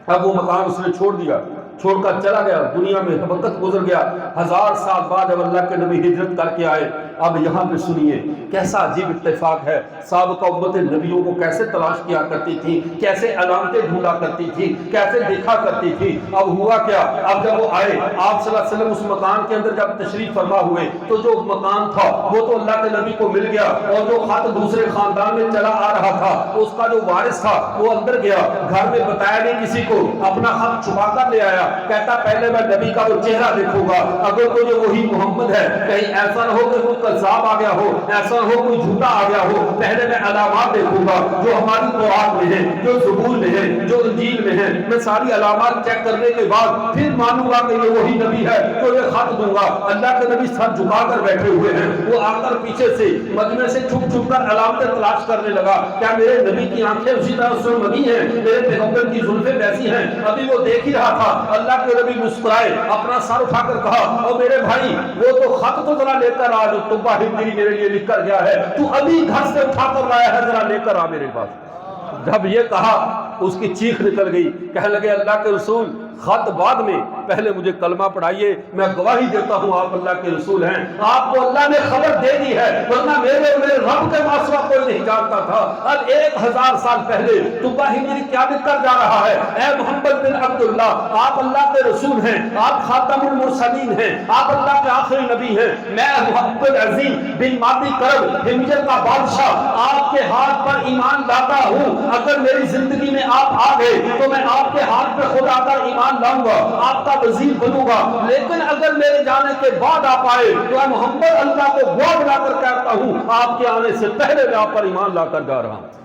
اب وہ مکان اس نے چھوڑ دیا, چھوڑ کر چلا گیا, دنیا میں وقت گزر گیا. 1000 سال بعد جب اللہ کے نبی ہجرت کر کے آئے, اب یہاں پہ سنیے کیسا عجیب اتفاق ہے. صحابہ امت نبیوں کو کیسے تلاش کیا کرتی تھی, کیسے علامتیں ڈھونڈا کرتی تھی, کیسے دیکھا کرتی تھی. اب ہوا کیا, اب جب وہ آئے آپ صلی اللہ علیہ وسلم اس مکان کے اندر جب تشریف فرما ہوئے تو جو مکان تھا وہ تو اللہ کے نبی کو مل گیا, اور جو خط دوسرے خاندان میں چلا آ رہا تھا اس کا جو وارث تھا وہ اندر گیا, گھر میں بتایا نہیں کسی کو, اپنا خط چھپا کر لے آیا. کہتا پہلے میں نبی کا وہ چہرہ دیکھوں گا, اگر تو یہ وہی محمد ہے, کہیں ایسا نہ ہو کہ کوئی کذاب آ گیا ہو, ایسا نہ ہو کوئی جھوٹا آ گیا ہو, پہلے میں علامات دیکھوں گا جو ہماری تورات میں ہیں, جو زبور میں ہیں, جو انجیل میں ہیں, میں ساری علامات چیک کرنے کے بعد پھر مانوں گا کہ یہ وہی نبی ہے تو یہ خط دوں گا. اللہ کے نبی سر جھکا کر بیٹھے ہوئے ہیں, وہ آ کر پیچھے سے مجمع سے چھپ چھپ کر علامتیں تلاش کرنے لگا. کیا میرے نبی کی آنکھیں اسی طرح سرمگی ہیں, میرے پیغمبر کی زلفیں ویسی ہیں؟ ابھی وہ دیکھ ہی رہا تھا. اللہ کے نبی مسکرائے, اپنا سر اٹھا کر کہا او میرے بھائی وہ تو خط تو ذرا لے کر آ جو تبہ ہجری میرے لیے لکھ کر گیا ہے, تو ابھی گھر سے اٹھا کر لایا ہے, ذرا لے کر آ میرے پاس. جب یہ کہا اس کی چیخ نکل گئی, کہنے لگے اللہ کے رسول خط بعد میں, پہلے مجھے کلمہ پڑھائیے, میں گواہی دیتا ہوں آپ اللہ کے رسول ہیں. آپ کو اللہ نے خبر دے دی ہے, ورنہ میرے رب کے ماسوا کوئی نہیں جانتا تھا. اب 1000 سال پہلے تبہ ہجری کیا لکھ کر جا رہا ہے, اے محمد بن عبداللہ آپ اللہ کے رسول ہیں, آپ خاتم المرسلین ہیں, آپ اللہ کے آخری نبی ہیں. میں عبدالعظیم بن مادی کرب ہمجر کا بادشاہ آپ کے ہاتھ پر ایمان لاتا ہوں. اگر میری زندگی میں آپ آ گئے تو میں آپ کے ہاتھ پہ خود آ کر ایمان لاؤں گا, آپ کا وزیر بنوں گا. لیکن اگر میرے جانے کے بعد آپ آئے تو میں محمد اللہ کو گواہ بنا کر کہتا ہوں آپ کے آنے سے پہلے میں آپ پر ایمان لا کر جا رہا ہوں,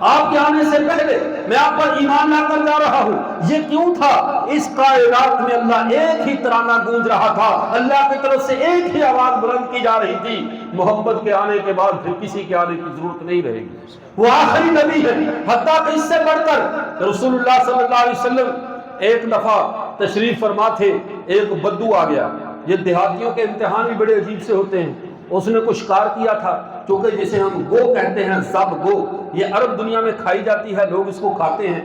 آپ کے آنے سے پہلے میں آپ پر ایمان لا کر جا رہا ہوں. یہ کیوں تھا؟ اس کائنات میں اللہ ایک ہی ترانہ گونج رہا تھا, اللہ کی طرف سے ایک ہی آواز بلند کی جا رہی تھی, محمد کے آنے کے بعد پھر کسی کے آنے کی ضرورت نہیں رہے گی. وہ آخری نبی ہے. حتیٰ کہ اس سے بڑھ کر رسول اللہ صلی اللہ علیہ وسلم ایک دفعہ تشریف فرما تھے, ایک بدو آ گیا. یہ دیہاتیوں کے امتحان بھی بڑے عجیب سے ہوتے ہیں. اس نے کچھ شکار کیا تھا, چونکہ جسے ہم گو کہتے ہیں, زب گو, یہ عرب دنیا میں کھائی جاتی ہے, لوگ اس کو کھاتے ہیں.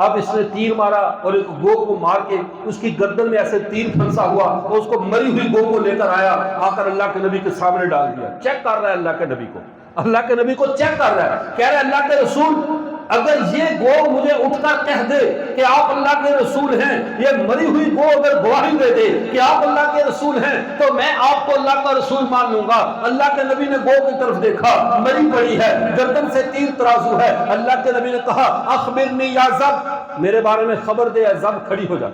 اب اس نے تیر مارا اور ایک گو کو مار کے اس کی گردن میں ایسے تیر پھنسا ہوا اور اس کو مری ہوئی گو کو لے کر آیا، آ کر اللہ کے نبی کے سامنے ڈال دیا۔ چیک کر رہا ہے اللہ کے نبی کو، اللہ کے نبی کو چیک کر رہا ہے، کہہ رہا ہے اللہ کے رسول اگر یہ گو مجھے اٹھ کر کہہ دے کہ آپ اللہ کے رسول ہیں، یہ مری ہوئی گو اگر گواہی دے دے کہ آپ اللہ کے رسول ہیں، تو میں آپ کو اللہ کا رسول مان لوں گا۔ اللہ کے نبی نے گو کی طرف دیکھا، مری پڑی ہے، گردن سے تیر ترازو ہے۔ اللہ کے نبی نے کہا اخبرنی یا زب، میرے بارے میں خبر دے، زب کھڑی ہو جا،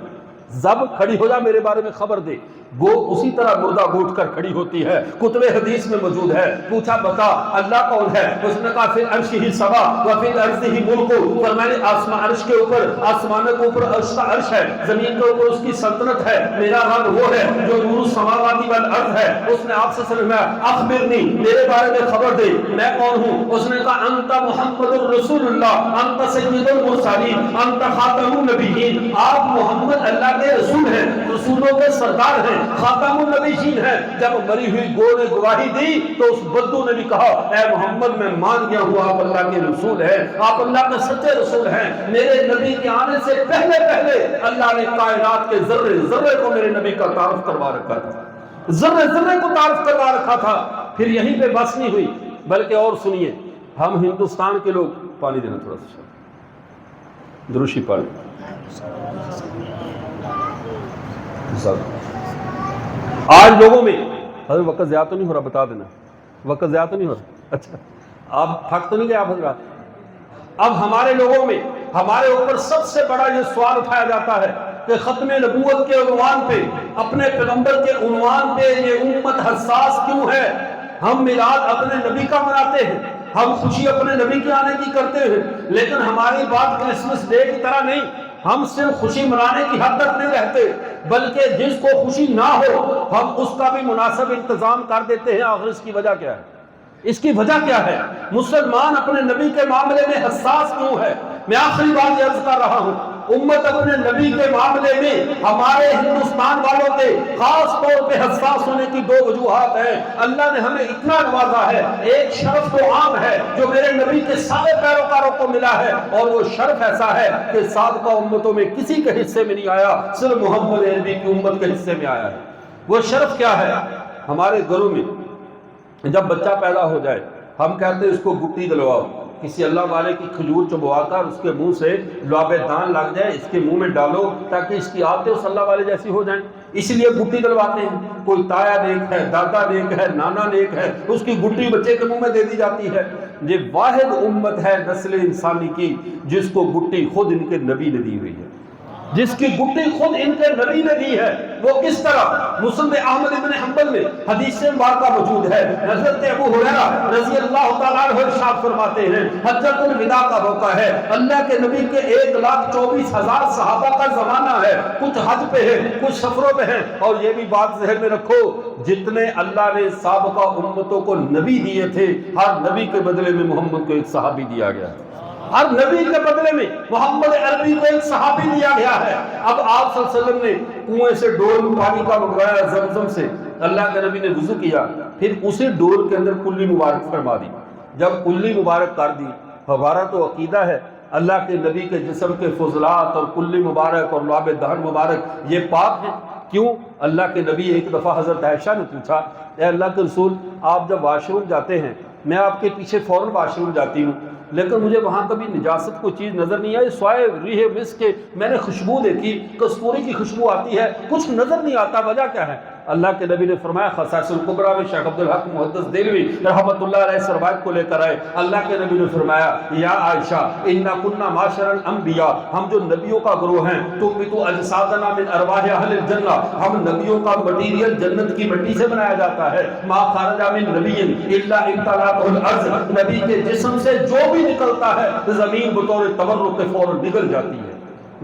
زب کھڑی ہو جا، میرے بارے میں خبر دے۔ گو اسی طرح مردہ اٹھ کر کھڑی ہوتی ہے، کتب حدیث میں موجود ہے۔ پوچھا بتا اللہ کون ہے؟ اس نے کہا فی العرش ہی سوا وفی الارض ہی ملک، فرمایا آسمان عرش کے اوپر، آسمانوں کے اوپر عرش کا عرش ہے، زمین کے اوپر اس کی سلطنت ہے، میرا رب وہ ہے جو نور السماوات والارض ہے۔ اس نے آپ سے فرمایا اخبرنی، میرے بارے میں خبر دے، میں کون ہوں؟ اس نے کہا انت محمد الرسول اللہ، انت سید المرسلین، انت خاتم النبیین، آپ محمد اللہ کے رسول ہیں، رسولوں کے سردار ہیں، خاتم النبیین ہے۔ جب مری ہوئی گو نے گواہی دی تو اس بدو نے بھی کہا اے محمد میں مان گیا ہوں آپ اللہ کے رسول ہیں، آپ اللہ کے سچے رسول ہیں۔ میرے نبی کے آنے سے پہلے اللہ نے کائنات کے ذرے ذرے کو میرے نبی کا تعارف کروا رکھا تھا، ذرے ذرے کو تعارف کروا رکھا تھا۔ پھر یہیں پہ بس نہیں ہوئی، بلکہ اور سنیے، ہم ہندوستان کے لوگ، پانی دینا تھوڑا سا، دروشی پانی، آج لوگوں میں حضرت وقت زیادہ تو نہیں ہو رہا، بتا دینا وقت زیادہ تو نہیں ہو رہا، اچھا آپ تھک تو نہیں گئے آپ حضرات؟ اب ہمارے لوگوں میں ہمارے اوپر سب سے بڑا یہ سوال اٹھایا جاتا ہے کہ ختم نبوت کے عنوان پہ، اپنے پیغمبر کے عنوان پہ یہ امت حساس کیوں ہے؟ ہم میلاد اپنے نبی کا مناتے ہیں، ہم خوشی اپنے نبی کے آنے کی کرتے ہیں، لیکن ہماری بات کرسمس ڈے کی طرح نہیں، ہم صرف خوشی منانے کی حد تک نہیں رہتے، بلکہ جس کو خوشی نہ ہو ہم اس کا بھی مناسب انتظام کر دیتے ہیں۔ آخر اس کی وجہ کیا ہے؟ اس کی وجہ کیا ہے؟ مسلمان اپنے نبی کے معاملے میں حساس کیوں ہے؟ میں آخری بات یہ عرض کر رہا ہوں، امت اپنے نبی کے معاملے میں ہمارے ہندوستان والوں کے خاص طور پہ حساس ہونے کی دو وجوہات ہیں۔ اللہ نے ہمیں اتنا نوازا ہے، ایک شرف تو عام ہے جو میرے نبی کے سارے پیروکاروں کو ملا ہے، اور وہ شرف ایسا ہے کہ سابقہ امتوں میں کسی کے حصے میں نہیں آیا، صرف محمد نبی کی امت کے حصے میں آیا ہے۔ وہ شرف کیا ہے؟ ہمارے گھروں میں جب بچہ پیدا ہو جائے ہم کہتے ہیں اس کو گٹی دلواؤ، کسی اللہ والے کی کھجور چبوا کر اس کے منہ سے لعاب دان لگ جائے، اس کے منہ میں ڈالو تاکہ اس کی عادتیں اس اللہ والے جیسی ہو جائیں، اس لیے گٹی دلواتے ہیں۔ کوئی تایا نیک ہے، دادا نیک ہے، نانا نیک ہے، اس کی گٹی بچے کے منہ میں دے دی جاتی ہے۔ یہ واحد امت ہے نسل انسانی کی جس کو گٹی خود ان کے نبی نے دی ہوئی ہے، جس کی گٹی خود ان کے نبی نے دی ہے۔ وہ کس طرح؟ مسند احمد بن حنبل میں حدیث مبارکہ موجود ہے، حضرت ابو ہریرہ رضی اللہ تعالیٰ عنہ ارشاد فرماتے ہیں حجۃ الوداع کا موقع ہے، اللہ کے نبی کے 1,24,000 صحابہ کا زمانہ ہے، کچھ حج پہ ہیں، کچھ سفروں پہ ہیں، اور یہ بھی بات ذہن میں رکھو جتنے اللہ نے سابقہ امتوں کو نبی دیے تھے، ہر نبی کے بدلے میں محمد کو ایک صحابی دیا گیا ہے، ہر نبی کے بدلے میں محمد عربی کو ایک صحابی دیا گیا ہے۔ اب آپ صلی اللہ علیہ وسلم نے کنویں سے ڈول پانی کا منگوایا زمزم سے، اللہ کے نبی نے وضو کیا، پھر اسی ڈول کے اندر کلی مبارک فرما دی۔ جب کلی مبارک کر دی، ہمارا تو عقیدہ ہے اللہ کے نبی کے جسم کے فضلات اور کلی مبارک اور لعاب دہن مبارک یہ پاک ہیں۔ کیوں؟ اللہ کے نبی ایک دفعہ حضرت عائشہ نے پوچھا اے اللہ کے رسول آپ جب واش روم جاتے ہیں، میں آپ کے پیچھے فوراً واش روم جاتی ہوں، لیکن مجھے وہاں کبھی نجاست کوئی چیز نظر نہیں آئی، سوائے ریح مسک کے میں نے خوشبو دیکھی، کستوری کی خوشبو آتی ہے، کچھ نظر نہیں آتا، وجہ کیا ہے؟ اللہ کے نبی نے فرمایا، خصائص الکبریٰ میں شیخ عبدالحق محدث دہلوی رحمۃ اللہ علیہ اس روایت کو لے کر آئے، اللہ کے نبی نے فرمایا یا عائشہ انا کنا معاشر الانبیاء، ہم جو نبیوں کا گروہ ہیں، تنبت اجسادنا من ارواح اہل الجنہ، ہم نبیوں کا مٹیریل جنت کی مٹی سے بنایا جاتا ہے، ما خرج من نبی الا امتلأته الارض، نبی کے جسم سے جو بھی نکلتا ہے زمین بطور تبرک کے فوراً نگل جاتی ہے،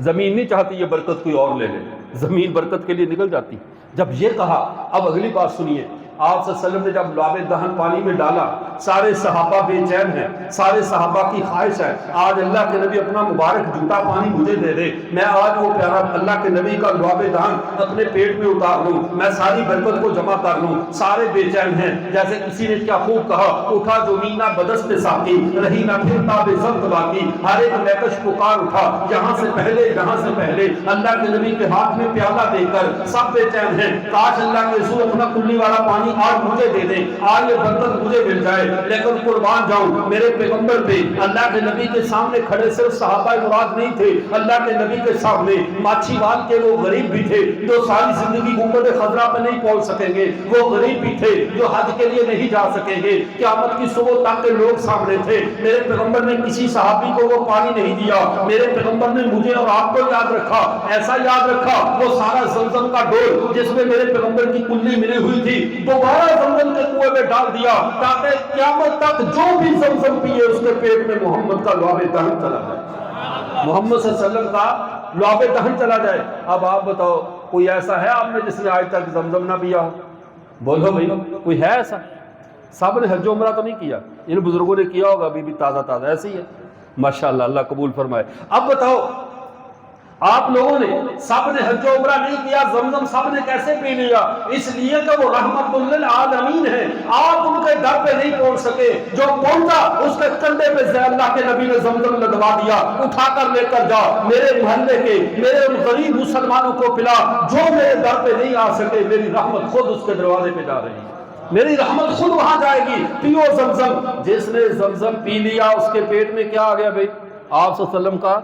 زمین نہیں چاہتی یہ برکت کوئی اور لے لے، زمین برکت کے لیے نکل جاتی۔ جب یہ کہا اب اگلی بات سنیے، آپ صلی اللہ علیہ وسلم نے جب لعاب دہن پانی میں ڈالا، سارے صحابہ بے چین ہیں، سارے صحابہ کی خواہش ہے آج اللہ کے نبی اپنا مبارک جھوٹا پانی مجھے دے دے، میں آج وہ پیارا اللہ کے نبی کا لعاب دہن اپنے پیٹ میں اتار لوں، میں ساری برکت کو جمع کر لوں۔ سارے بے چین ہیں، جیسے کسی نے کیا خوب کہا، اٹھا جو مینا بدست ساقی، رہی نہ پھر تاب زبط باقی، ہر ایک مہکش پکار اٹھا یہاں سے پہلے اللہ کے نبی کے ہاتھ میں پیالہ دے کر سب بے چین ہیں، کاش اللہ کے رسول اپنا کلی والا پانی آج مجھے دے دیں، آج یہ برکت مجھے مل جائے۔ لیکن قربان جاؤں میرے پیغمبر پہ، اللہ کے نبی کے سامنے کھڑے صرف صحابہ مراد نہیں تھے، اللہ کے نبی کے سامنے ماچھی وال کے وہ غریب بھی تھے جو ساری زندگی گنبد خضرا پہ نہیں پہنچ سکیں گے، وہ غریب بھی تھے جو حج کے لیے نہیں جا سکیں گے، قیامت کی صبح تک کے لوگ سامنے تھے۔ میرے پیغمبر نے کسی صحابی کو وہ پانی نہیں دیا، میرے پیغمبر نے مجھے اور آپ کو یاد رکھا، ایسا یاد رکھا وہ سارا زمزم کا ڈول جس میں میرے پیغمبر کی کلی ملی ہوئی تھی دوبارہ زمزم کے کنویں میں ڈال دیا تاکہ قیامت تک جو بھی زمزم پیے اس کے پیٹ میں محمد کا لعاب دہن چلا جائے، محمد صلی اللہ علیہ وسلم کا لعاب دہن چلا جائے۔ اب آپ بتاؤ کوئی ایسا ہے آپ میں جس نے آج تک زمزم نہ پیا ہو؟ بولو بھائی، کوئی ہے ایسا؟ سب نے حج و عمرہ تو نہیں کیا، ان بزرگوں نے کیا ہوگا، ابھی بھی تازہ تازہ ایسے ہی ہے ماشاءاللہ، اللہ قبول فرمائے۔ اب بتاؤ آپ لوگوں نے سب نے حج و عمرہ نہیں کیا، زمزم سب نے کیسے پی لیا؟ اس لیے کہ وہ رحمت للعالمین ہے، آپ ان کے در پہ نہیں پہنچ سکے، جو پہنچا اس کے کندھے پہ سے اللہ کے نبی نے زمزم لدوا دیا، اٹھا کر لے کر جا، میرے محلے کے میرے ان غریب مسلمانوں کو پلا جو میرے در پہ نہیں آ سکے، میری رحمت خود اس کے دروازے پہ جا رہی ہے، میری رحمت خود وہاں جائے گی، پیو زمزم۔ جس نے زمزم پی لیا اس کے پیٹ میں کیا آ گیا بھائی؟ آپ صلی اللہ علیہ وسلم کا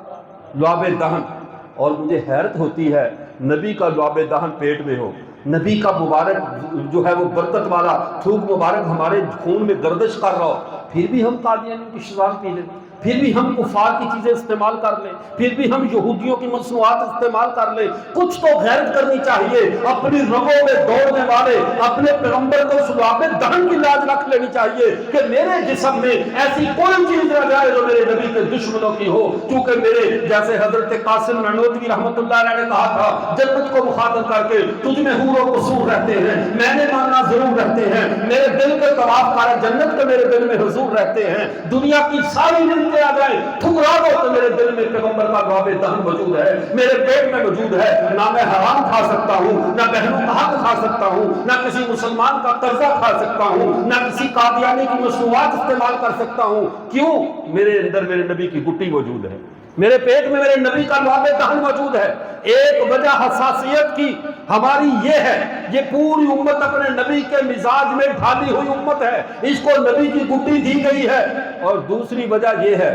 لعاب دہن۔ اور مجھے حیرت ہوتی ہے نبی کا لعاب دہن پیٹ میں ہو، نبی کا مبارک جو ہے وہ برکت والا تھوک مبارک ہمارے خون میں گردش کر رہا ہو، پھر بھی ہم قادیانی کی شراب پی لیں، پھر بھی ہم کفار کی چیزیں استعمال کر لیں، پھر بھی ہم یہودیوں کی مصنوعات استعمال کر لیں۔ کچھ تو غیرت کرنی چاہیے، اپنی رگوں میں دوڑنے والے اپنے پیغمبر کو لعاب دہن کی لاج رکھ لینی چاہیے کہ میرے جسم میں ایسی کوئی چیز نہ جائے جو میرے نبی کے دشمنوں کی ہو، کیونکہ میرے جیسے حضرت قاسم نانوتوی رحمۃ اللہ علیہ نے کہا تھا، جنت کو مخاطب کر کے تجھ میں حور و قصور رہتے ہیں، میں نے ماننا ضرور رہتے ہیں، میرے دل کے طواف کار جنت کے میرے دل میں حضور رہتے ہیں، دنیا کی ساری آ جائے ٹھکرا دو تو میرے دل میں پیغمبر کا لعاب دہن موجود ہے، میرے پیٹ میں موجود ہے، نہ میں حرام کھا سکتا ہوں، نہ بہنوں کا حق کھا سکتا ہوں، نہ کسی مسلمان کا قرضہ کھا سکتا ہوں، نہ کسی قادیانی کی مصنوعات استعمال کر سکتا ہوں۔ کیوں؟ میرے اندر میرے نبی کی گٹی موجود ہے، میرے پیٹ میں میرے نبی کا لعاب دہن موجود ہے۔ ایک وجہ حساسیت کی ہماری یہ ہے، یہ پوری امت اپنے نبی کے مزاج میں ڈھالی ہوئی امت ہے، اس کو نبی کی گٹی دی گئی ہے۔ اور دوسری وجہ یہ ہے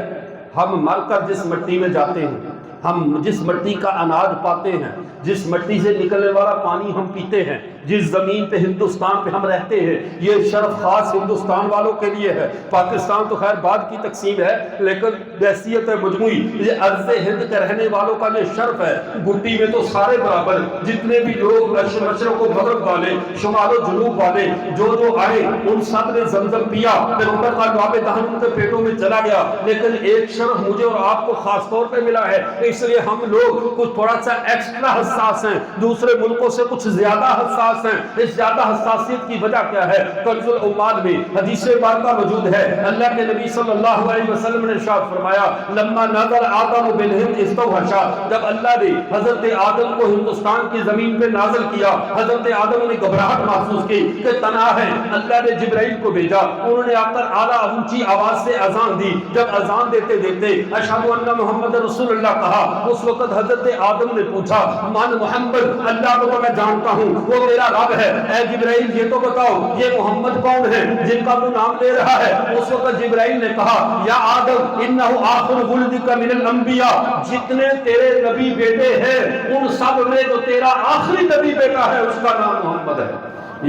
ہم مر کر جس مٹی میں جاتے ہیں، ہم جس مٹی کا اناج پاتے ہیں، جس مٹی سے نکلنے والا پانی ہم پیتے ہیں، جس زمین پہ ہندوستان پہ ہم رہتے ہیں، یہ شرف خاص ہندوستان والوں کے لیے ہے، پاکستان تو خیر بعد کی تقسیم ہے، لیکن بحیثیت مجموعی یہ عرض ہند کے رہنے والوں کا یہ شرف ہے۔ گٹی میں تو سارے برابر، جتنے بھی لوگ مشرق و مغرب والے، شمال و جنوب والے جو آئے ان سب نے زمزم پیا، پیغمبر کا لعاب دہن ان کے پیٹوں میں چلا گیا، لیکن ایک شرف مجھے اور آپ کو خاص طور پہ ملا ہے، اس لیے ہم لوگ کچھ تھوڑا سا ایکسٹرا حساس ہیں، دوسرے ملکوں سے کچھ زیادہ حساس ہیں۔ اس زیادہ حساسیت کی وجہ کیا ہے؟ کنز العمال میں حدیث مبارکہ موجود ہے، اللہ کے نبی صلی اللہ علیہ وسلم نے ارشاد فرمایا، لما نزل آدم بالہند استوحشا، جب اللہ نے حضرت آدم کو ہندوستان کی زمین پہ نازل کیا، حضرت آدم نے گھبراہٹ محسوس کی کہ تنہا ہے، اللہ نے جبرائیل کو بھیجا، انہوں نے آ کر اعلیٰ اونچی آواز سے اذان دی، جب اذان دیتے دیتے اشہد ان محمد رسول اللہ کہا، اس وقت حضرت آدم نے پوچھا من محمد، اللہ کو تو میں جانتا ہوں وہ میرا رب ہے، اے جبرائیل یہ تو بتاؤ یہ محمد کون ہے جن کا تو نام لے رہا ہے؟ اس وقت جبرائیل نے کہا یا آدم انہ آخر ولدک من الانبیاء، جتنے تیرے نبی بیٹے ہیں ان سب میں جو تیرا آخری نبی بیٹا ہے اس کا نام محمد ہے۔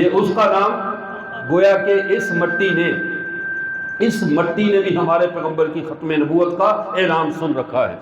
یہ اس کا نام، گویا کہ اس مٹی نے بھی ہمارے پیغمبر کی ختم نبوت کا اعلان سن رکھا ہے،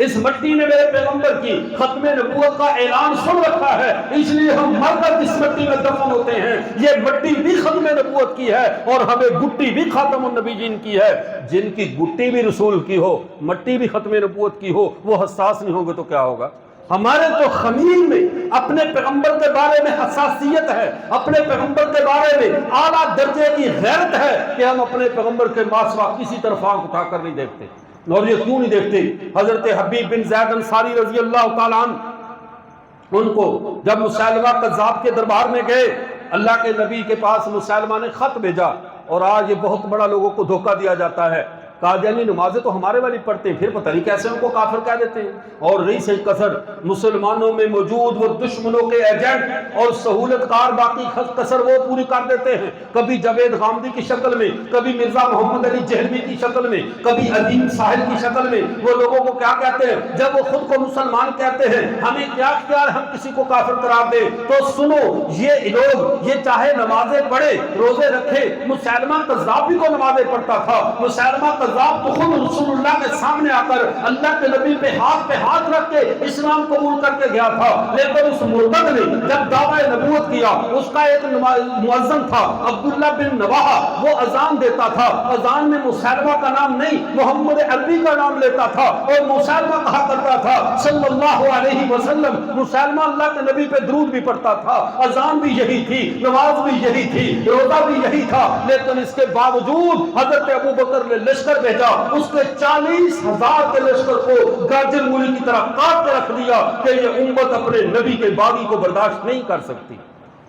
اس مٹی نے میرے پیغمبر کی ختم نبوت کا اعلان سن رکھا ہے، اس لیے ہم مر کر اس مٹی میں دفن ہوتے ہیں۔ یہ مٹی بھی ختم نبوت کی ہے اور ہمیں گٹی بھی خاتم النبیین کی ہے۔ جن کی گٹی بھی رسول کی ہو، مٹی بھی ختم نبوت کی ہو، وہ حساس نہیں ہوں گے تو کیا ہوگا؟ ہمارے تو خمیر میں اپنے پیغمبر کے بارے میں حساسیت ہے، اپنے پیغمبر کے بارے میں اعلیٰ درجے کی غیرت ہے کہ ہم اپنے پیغمبر کے ماسوا کسی طرف آنکھ اٹھا کر نہیں دیکھتے۔ اور یہ کیوں نہیں دیکھتے؟ حضرت حبیب بن زید انصاری رضی اللہ تعالیٰ عنہ، ان کو جب مسیلمہ کذاب کے دربار میں گئے، اللہ کے نبی کے پاس مسیلمہ نے خط بھیجا، اور آج یہ بہت بڑا لوگوں کو دھوکہ دیا جاتا ہے، قادیانی نمازیں تو ہمارے والی پڑھتے ہیں، پھر پتہ نہیں کیسے ان کو کافر کہہ دیتے ہیں۔ اور رہی سے کسر مسلمانوں میں موجود وہ دشمنوں کے ایجنٹ اور سہولت کار باقی کسر وہ پوری کر دیتے ہیں، کبھی جاوید غامدی کی شکل میں، کبھی مرزا محمد علی جہلوی کی شکل میں، کبھی عظیم ساحل کی شکل میں۔ وہ لوگوں کو کیا کہتے ہیں جب وہ خود کو مسلمان کہتے ہیں؟ ہمیں کیا اختیار ہم کسی کو کافر قرار دیں؟ تو سنو، یہ لوگ یہ چاہے نمازیں پڑھے، روزے رکھے، مسیلمہ کذاب بھی کو نمازیں پڑھتا تھا، مسیلمہ کذاب تو خود رسول اللہ کے سامنے آ کر اللہ کے نبی پہ ہاتھ رکھ کے اسلام قبول کر کے گیا تھا، لیکن اس مرتد نے جب دعویٰ نبوت کیا، اس کا ایک مؤذن تھا عبداللہ بن نواحہ، وہ اذان دیتا تھا، اذان میں مسیلمہ کا نام نہیں محمد عربی کا نام لیتا تھا، اور مسیلمہ کہا کرتا تھا صلی اللہ علیہ وسلم۔ مسیلمہ اللہ کے نبی پہ درود بھی پڑھتا تھا، اذان بھی یہی تھی، نماز بھی یہی تھی، روزہ بھی یہی تھا، لیکن اس کے باوجود حضرت ابو بکر نے لشکر بھیجا، اس کے 40,000 کے لشکر کو گاجر مولی کی طرح کاٹ کے رکھ دیا کہ یہ امت اپنے نبی کے باغی کو برداشت نہیں کر سکتی،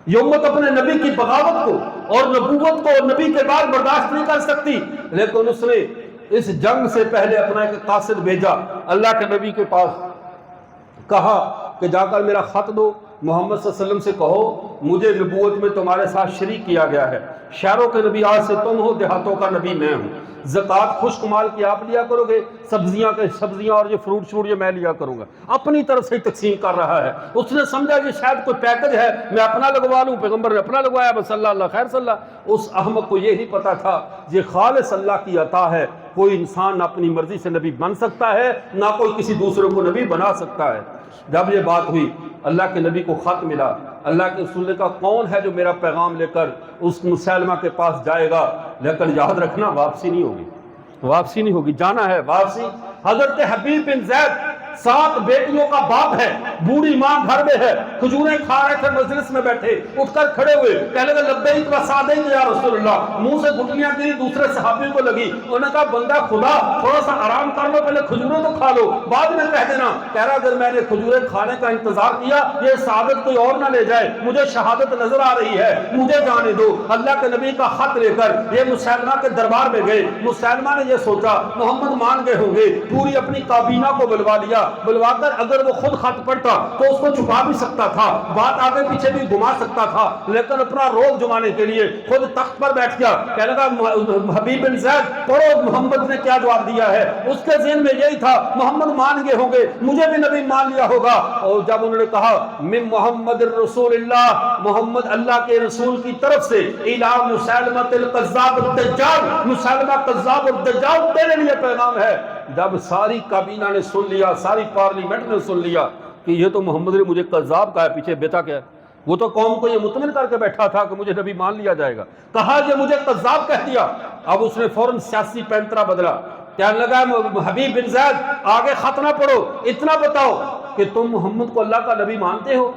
یہ امت اپنے نبی کی بغاوت کو اور نبوت کو اور نبی کے بعد برداشت نہیں کر سکتی۔ لیکن اس نے اس جنگ سے پہلے اپنا ایک قاصد بھیجا اللہ کے نبی کے پاس، کہا کہ جا کر میرا خط دو، محمد صلی اللہ علیہ وسلم سے کہو مجھے نبوت میں تمہارے ساتھ شریک کیا گیا ہے، شہروں کے نبی آج سے تم ہو، دیہاتوں کا نبی میں ہوں، زکوٰۃ خشک مال کی آپ لیا کرو گے، سبزیاں اور یہ فروٹ یہ میں لیا کروں گا۔ اپنی طرف سے تقسیم کر رہا ہے، اس نے سمجھا کہ شاید کوئی پیکج ہے میں اپنا لگوا لوں، پیغمبر نے اپنا لگوایا، بس اللہ خیر صلی اللہ۔ اس احمق کو یہ نہیں پتا تھا یہ خالص اللہ کی عطا ہے، کوئی انسان اپنی مرضی سے نبی بن سکتا ہے، نہ کوئی کسی دوسرے کو نبی بنا سکتا ہے۔ جب یہ بات ہوئی، اللہ کے نبی کو خط ملا، اللہ کے رسول نے کہا کون ہے جو میرا پیغام لے کر اس مسیلمہ کے پاس جائے گا، لیکن یاد رکھنا واپسی نہیں ہوگی، جانا ہے واپسی۔ حضرت حبیب بن زید 7 بیٹیوں کا باپ ہے، بوڑھی ماں گھر میں ہے، کھجوریں کھا رہے تھے، مجلس میں بیٹھے، اٹھ کر کھڑے ہوئے، کہنے لگے لبیک و سعدیک یا رسول اللہ، منہ سے گٹلیاں گری، دوسرے صحابی کو لگی، انہوں نے کہا بندہ خدا تھوڑا سا آرام کر لو، پہلے کھجوریں تو کھا لو، بعد میں کہہ دینا۔ کہہ رہا اگر میں نے کھجوریں کھانے کا انتظار کیا یہ شہادت کوئی اور نہ لے جائے، مجھے شہادت نظر آ رہی ہے، مجھے جانے دو۔ اللہ کے نبی کا خط لے کر یہ مسیلمہ کے دربار میں گئے، مسیلمہ نے یہ سوچا محمد مان گئے ہوں گے، پوری اپنی کابینہ کو بلوا لیا، بلوا کر اگر وہ خود خط پڑھتا تو اس کو چھپا بھی سکتا تھا، بات آگے پیچھے بھی گھما سکتا تھا، لیکن اپنا روب جمانے کے لیے خود تخت پر بیٹھ گیا، کہنے لگا حبیب بن زید پڑھو محمد نے کیا جواب دیا ہے۔ اس کے ذہن میں یہی تھا محمد مان گئے ہوں گے، مجھے بھی نبی مان لیا ہوگا۔ اور جب انہوں نے کہا من محمد الرسول اللہ، محمد اللہ کے رسول کی طرف سے، الی مسیلمہ الکذاب الدجال، مسیلمہ کذاب اور دجال تیرے لیے پیغام ہے۔ جب ساری کابینہ نے سن لیا، ساری پارلیمنٹ نے سن لیا کہ یہ تو محمد نے مجھے کذاب کہا ہے، پیچھے بیٹا کیا ہے، وہ تو قوم کو یہ مطمئن کر کے بیٹھا تھا کہ مجھے نبی مان لیا جائے گا، کہا کہ مجھے کذاب کہہ دیا۔ اب اس نے فوراً سیاسی پینترا بدلا، کہنے لگا حبیب بن زید آگے خط نہ پڑھو، اتنا بتاؤ کہ تم محمد کو اللہ کا نبی مانتے ہو؟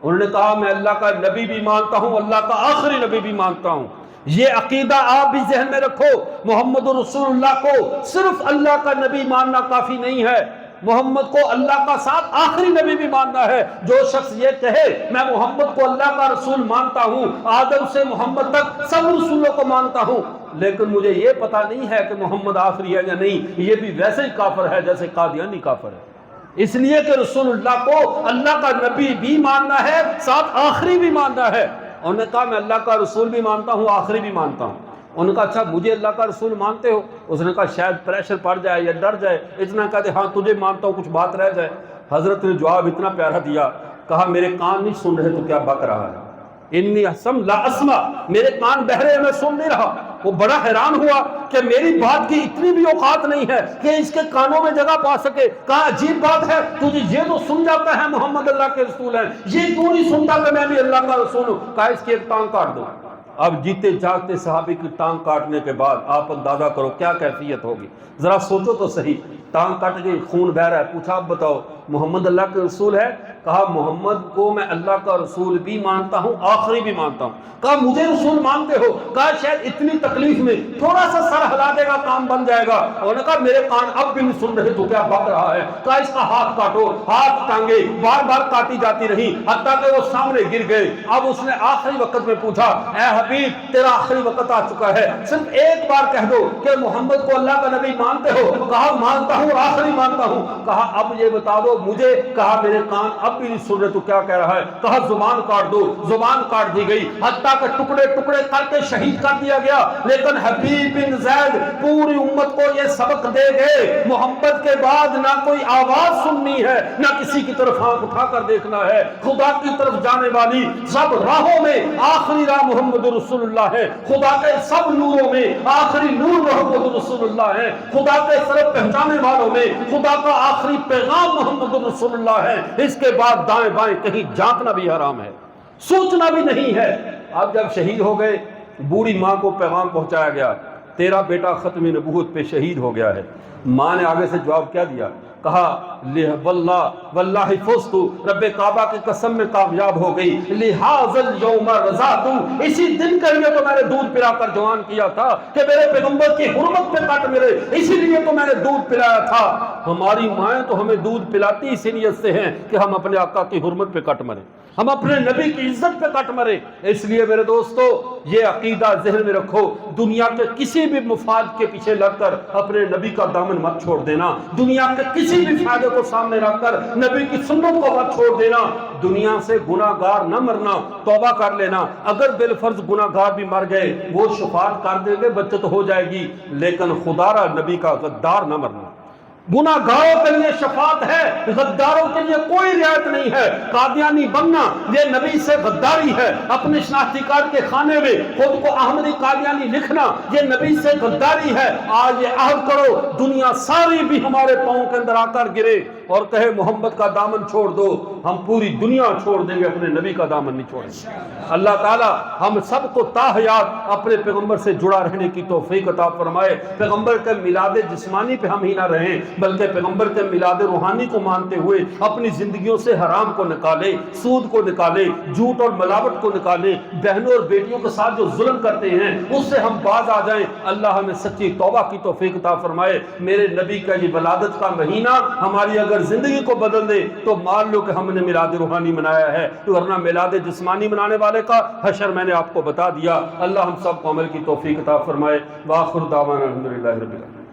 انہوں نے کہا میں اللہ کا نبی بھی مانتا ہوں، اللہ کا آخری نبی بھی مانتا ہوں۔ یہ عقیدہ آپ بھی ذہن میں رکھو، محمد رسول اللہ کو صرف اللہ کا نبی ماننا کافی نہیں ہے، محمد کو اللہ کا ساتھ آخری نبی بھی ماننا ہے۔ جو شخص یہ کہے میں محمد کو اللہ کا رسول مانتا ہوں، آدم سے محمد تک سب رسولوں کو مانتا ہوں، لیکن مجھے یہ پتہ نہیں ہے کہ محمد آخری ہے یا نہیں، یہ بھی ویسے ہی کافر ہے جیسے قادیانی کافر ہے۔ اس لیے کہ رسول اللہ کو اللہ کا نبی بھی ماننا ہے، ساتھ آخری بھی ماننا ہے۔ انہوں نے کہا میں اللہ کا رسول بھی مانتا ہوں، آخری بھی مانتا ہوں۔ انہوں نے کہا اچھا مجھے اللہ کا رسول مانتے ہو؟ اس نے کہا شاید پریشر پڑ جائے یا ڈر جائے، اتنا کہتے ہاں تجھے مانتا ہوں، کچھ بات رہ جائے۔ حضرت نے جواب اتنا پیارا دیا، کہا میرے کان نہیں سن رہے تو کیا بک رہا ہے، انی اسم لا اسمع، میرے کان بہرے ہیں میں سن نہیں رہا۔ وہ بڑا حیران ہوا کہ میری بات کی اتنی بھی اوقات نہیں ہے کہ اس کے کانوں میں جگہ پا سکے۔ کہا عجیب بات ہے، تجھے یہ تو سن جاتا ہے محمد اللہ کے رسول ہیں، یہ کیوں نہیں سنتا کہ میں بھی اللہ کا رسول ہوں؟ کہا اس کی ایک ٹانگ کاٹ دو۔ اب جیتے جاگتے صحابی کی ٹانگ کاٹنے کے بعد آپ اندازہ کرو کیا کیفیت ہوگی، ذرا سوچو تو صحیح۔ ٹانگ کٹ گئی، خون بہ رہا ہے، پوچھا اب بتاؤ محمد اللہ کے رسول ہے؟ کہا محمد کو میں اللہ کا رسول بھی مانتا ہوں، آخری بھی مانتا ہوں۔ کہا مجھے رسول مانتے ہو؟ کہا شاید اتنی تکلیف میں تھوڑا سا سر ہلا دے گا کام بن جائے گا۔ انہوں نے کہا میرے کان اب بھی نہیں سن رہے تو کیا بک رہا ہے؟ کہا اس کا ہاتھ کاٹو۔ ہاتھ ٹانگے بار بار کاٹی جاتی رہی حتیٰ کہ وہ سامنے گر گئے۔ اب اس نے آخری وقت میں پوچھا اے حبیب تیرا آخری وقت آ چکا ہے، صرف ایک بار کہہ دو کہ محمد کو اللہ کا نبی مانتے ہو؟ کہا مانتا ہوں، آخری مانتا ہوں۔ کہا اب یہ بتا دو مجھے، کہا میرے کان اب بھی نہیں سن رہے تو کیا کہہ رہا ہے؟ کہا زبان کاٹ دو۔ زبان کاٹ دی گئی حتیٰ کہ ٹکڑے ٹکڑے کر کے شہید کر دیا گیا۔ لیکن حبیب بن زید پوری امت کو یہ سبق دے گئے محمد کے بعد نہ کوئی آواز سننی ہے، نہ کسی کی طرف آنکھ اٹھا کر دیکھنا ہے۔ خدا کی طرف جانے والی سب راہوں میں آخری راہ محمد رسول اللہ ہے۔ خدا کے سب نوروں میں آخری نور محمد رسول اللہ ہے۔ خدا کے طرف پہچانے والوں میں خدا کا آخری پیغام محمد رسول اللہ ہے۔ اس کے بعد دائیں بائیں کہیں جھانکنا بھی حرام ہے، سوچنا بھی نہیں ہے۔ اب جب شہید ہو گئے، بوڑھی ماں کو پیغام پہنچایا گیا تیرا بیٹا ختم نبوت پہ شہید ہو گیا ہے۔ ماں نے آگے سے جواب کیا دیا؟ کہا واللہ فزتو، رب کعبہ کی قسم میں کامیاب ہو گئی، لہذا اليوم رضاتو، اسی دن کے لیے تو میں نے دودھ پلا کر جوان کیا تھا کہ میرے پیغمبر کی حرمت پہ کٹ ملے، اسی لیے تو میں نے دودھ پلایا تھا۔ ہماری مائیں تو ہمیں دودھ پلاتی اسی نیت سے ہیں کہ ہم اپنے آقا کی حرمت پہ کٹ مریں، ہم اپنے نبی کی عزت پہ کٹ مریں۔ اس لیے میرے دوستو یہ عقیدہ ذہن میں رکھو، دنیا کے کسی بھی مفاد کے پیچھے لگ کر اپنے نبی کا دامن مت چھوڑ دینا، دنیا کے کسی بھی فائدے کو سامنے رکھ کر نبی کی سنت کو مت چھوڑ دینا۔ دنیا سے گناہ گار نہ مرنا، توبہ کر لینا، اگر بالفرض گناہ گار بھی مر گئے وہ شفاعت کر دیں گے، بچت ہو جائے گی، لیکن خدا را نبی کا غدار نہ مرنا۔ گناہ گاروں کے لیے شفاعت ہے، غداروں کے لیے کوئی رعایت نہیں ہے۔ قادیانی بننا یہ نبی سے غداری ہے، اپنے شناختی کارڈ کے خانے میں خود کو احمدی قادیانی لکھنا یہ نبی سے غداری ہے۔ آج یہ عہد کرو دنیا ساری بھی ہمارے پاؤں کے اندر آ کر گرے اور کہے محمد کا دامن چھوڑ دو، ہم پوری دنیا چھوڑ دیں گے، اپنے نبی کا دامن نہیں چھوڑیں گے۔ اللہ تعالی ہم سب کو تا حیات اپنے پیغمبر سے جڑا رہنے کی توفیق عطا فرمائے۔ پیغمبر کے میلاد جسمانی پہ ہم ہی نہ رہیں بلکہ پیغمبر کے میلاد روحانی کو مانتے ہوئے اپنی زندگیوں سے حرام کو نکالے، سود کو نکالے، جھوٹ اور ملاوٹ کو نکالے، بہنوں اور بیٹیوں کے ساتھ جو ظلم کرتے ہیں اس سے ہم باز آ جائیں۔ اللہ ہمیں سچی توبہ کی توفیق عطا فرمائے۔ میرے نبی کا یہ ولادت کا مہینہ ہماری اگر زندگی کو بدل دے تو مان لو کہ ہم نے میلاد روحانی منایا ہے، ورنہ میلاد جسمانی منانے والے کا حشر میں نے آپ کو بتا دیا۔ اللہ ہم سب کو عمل کی توفیق عطا فرمائے۔ وآخر دعوانا الحمدللہ رب العالمین۔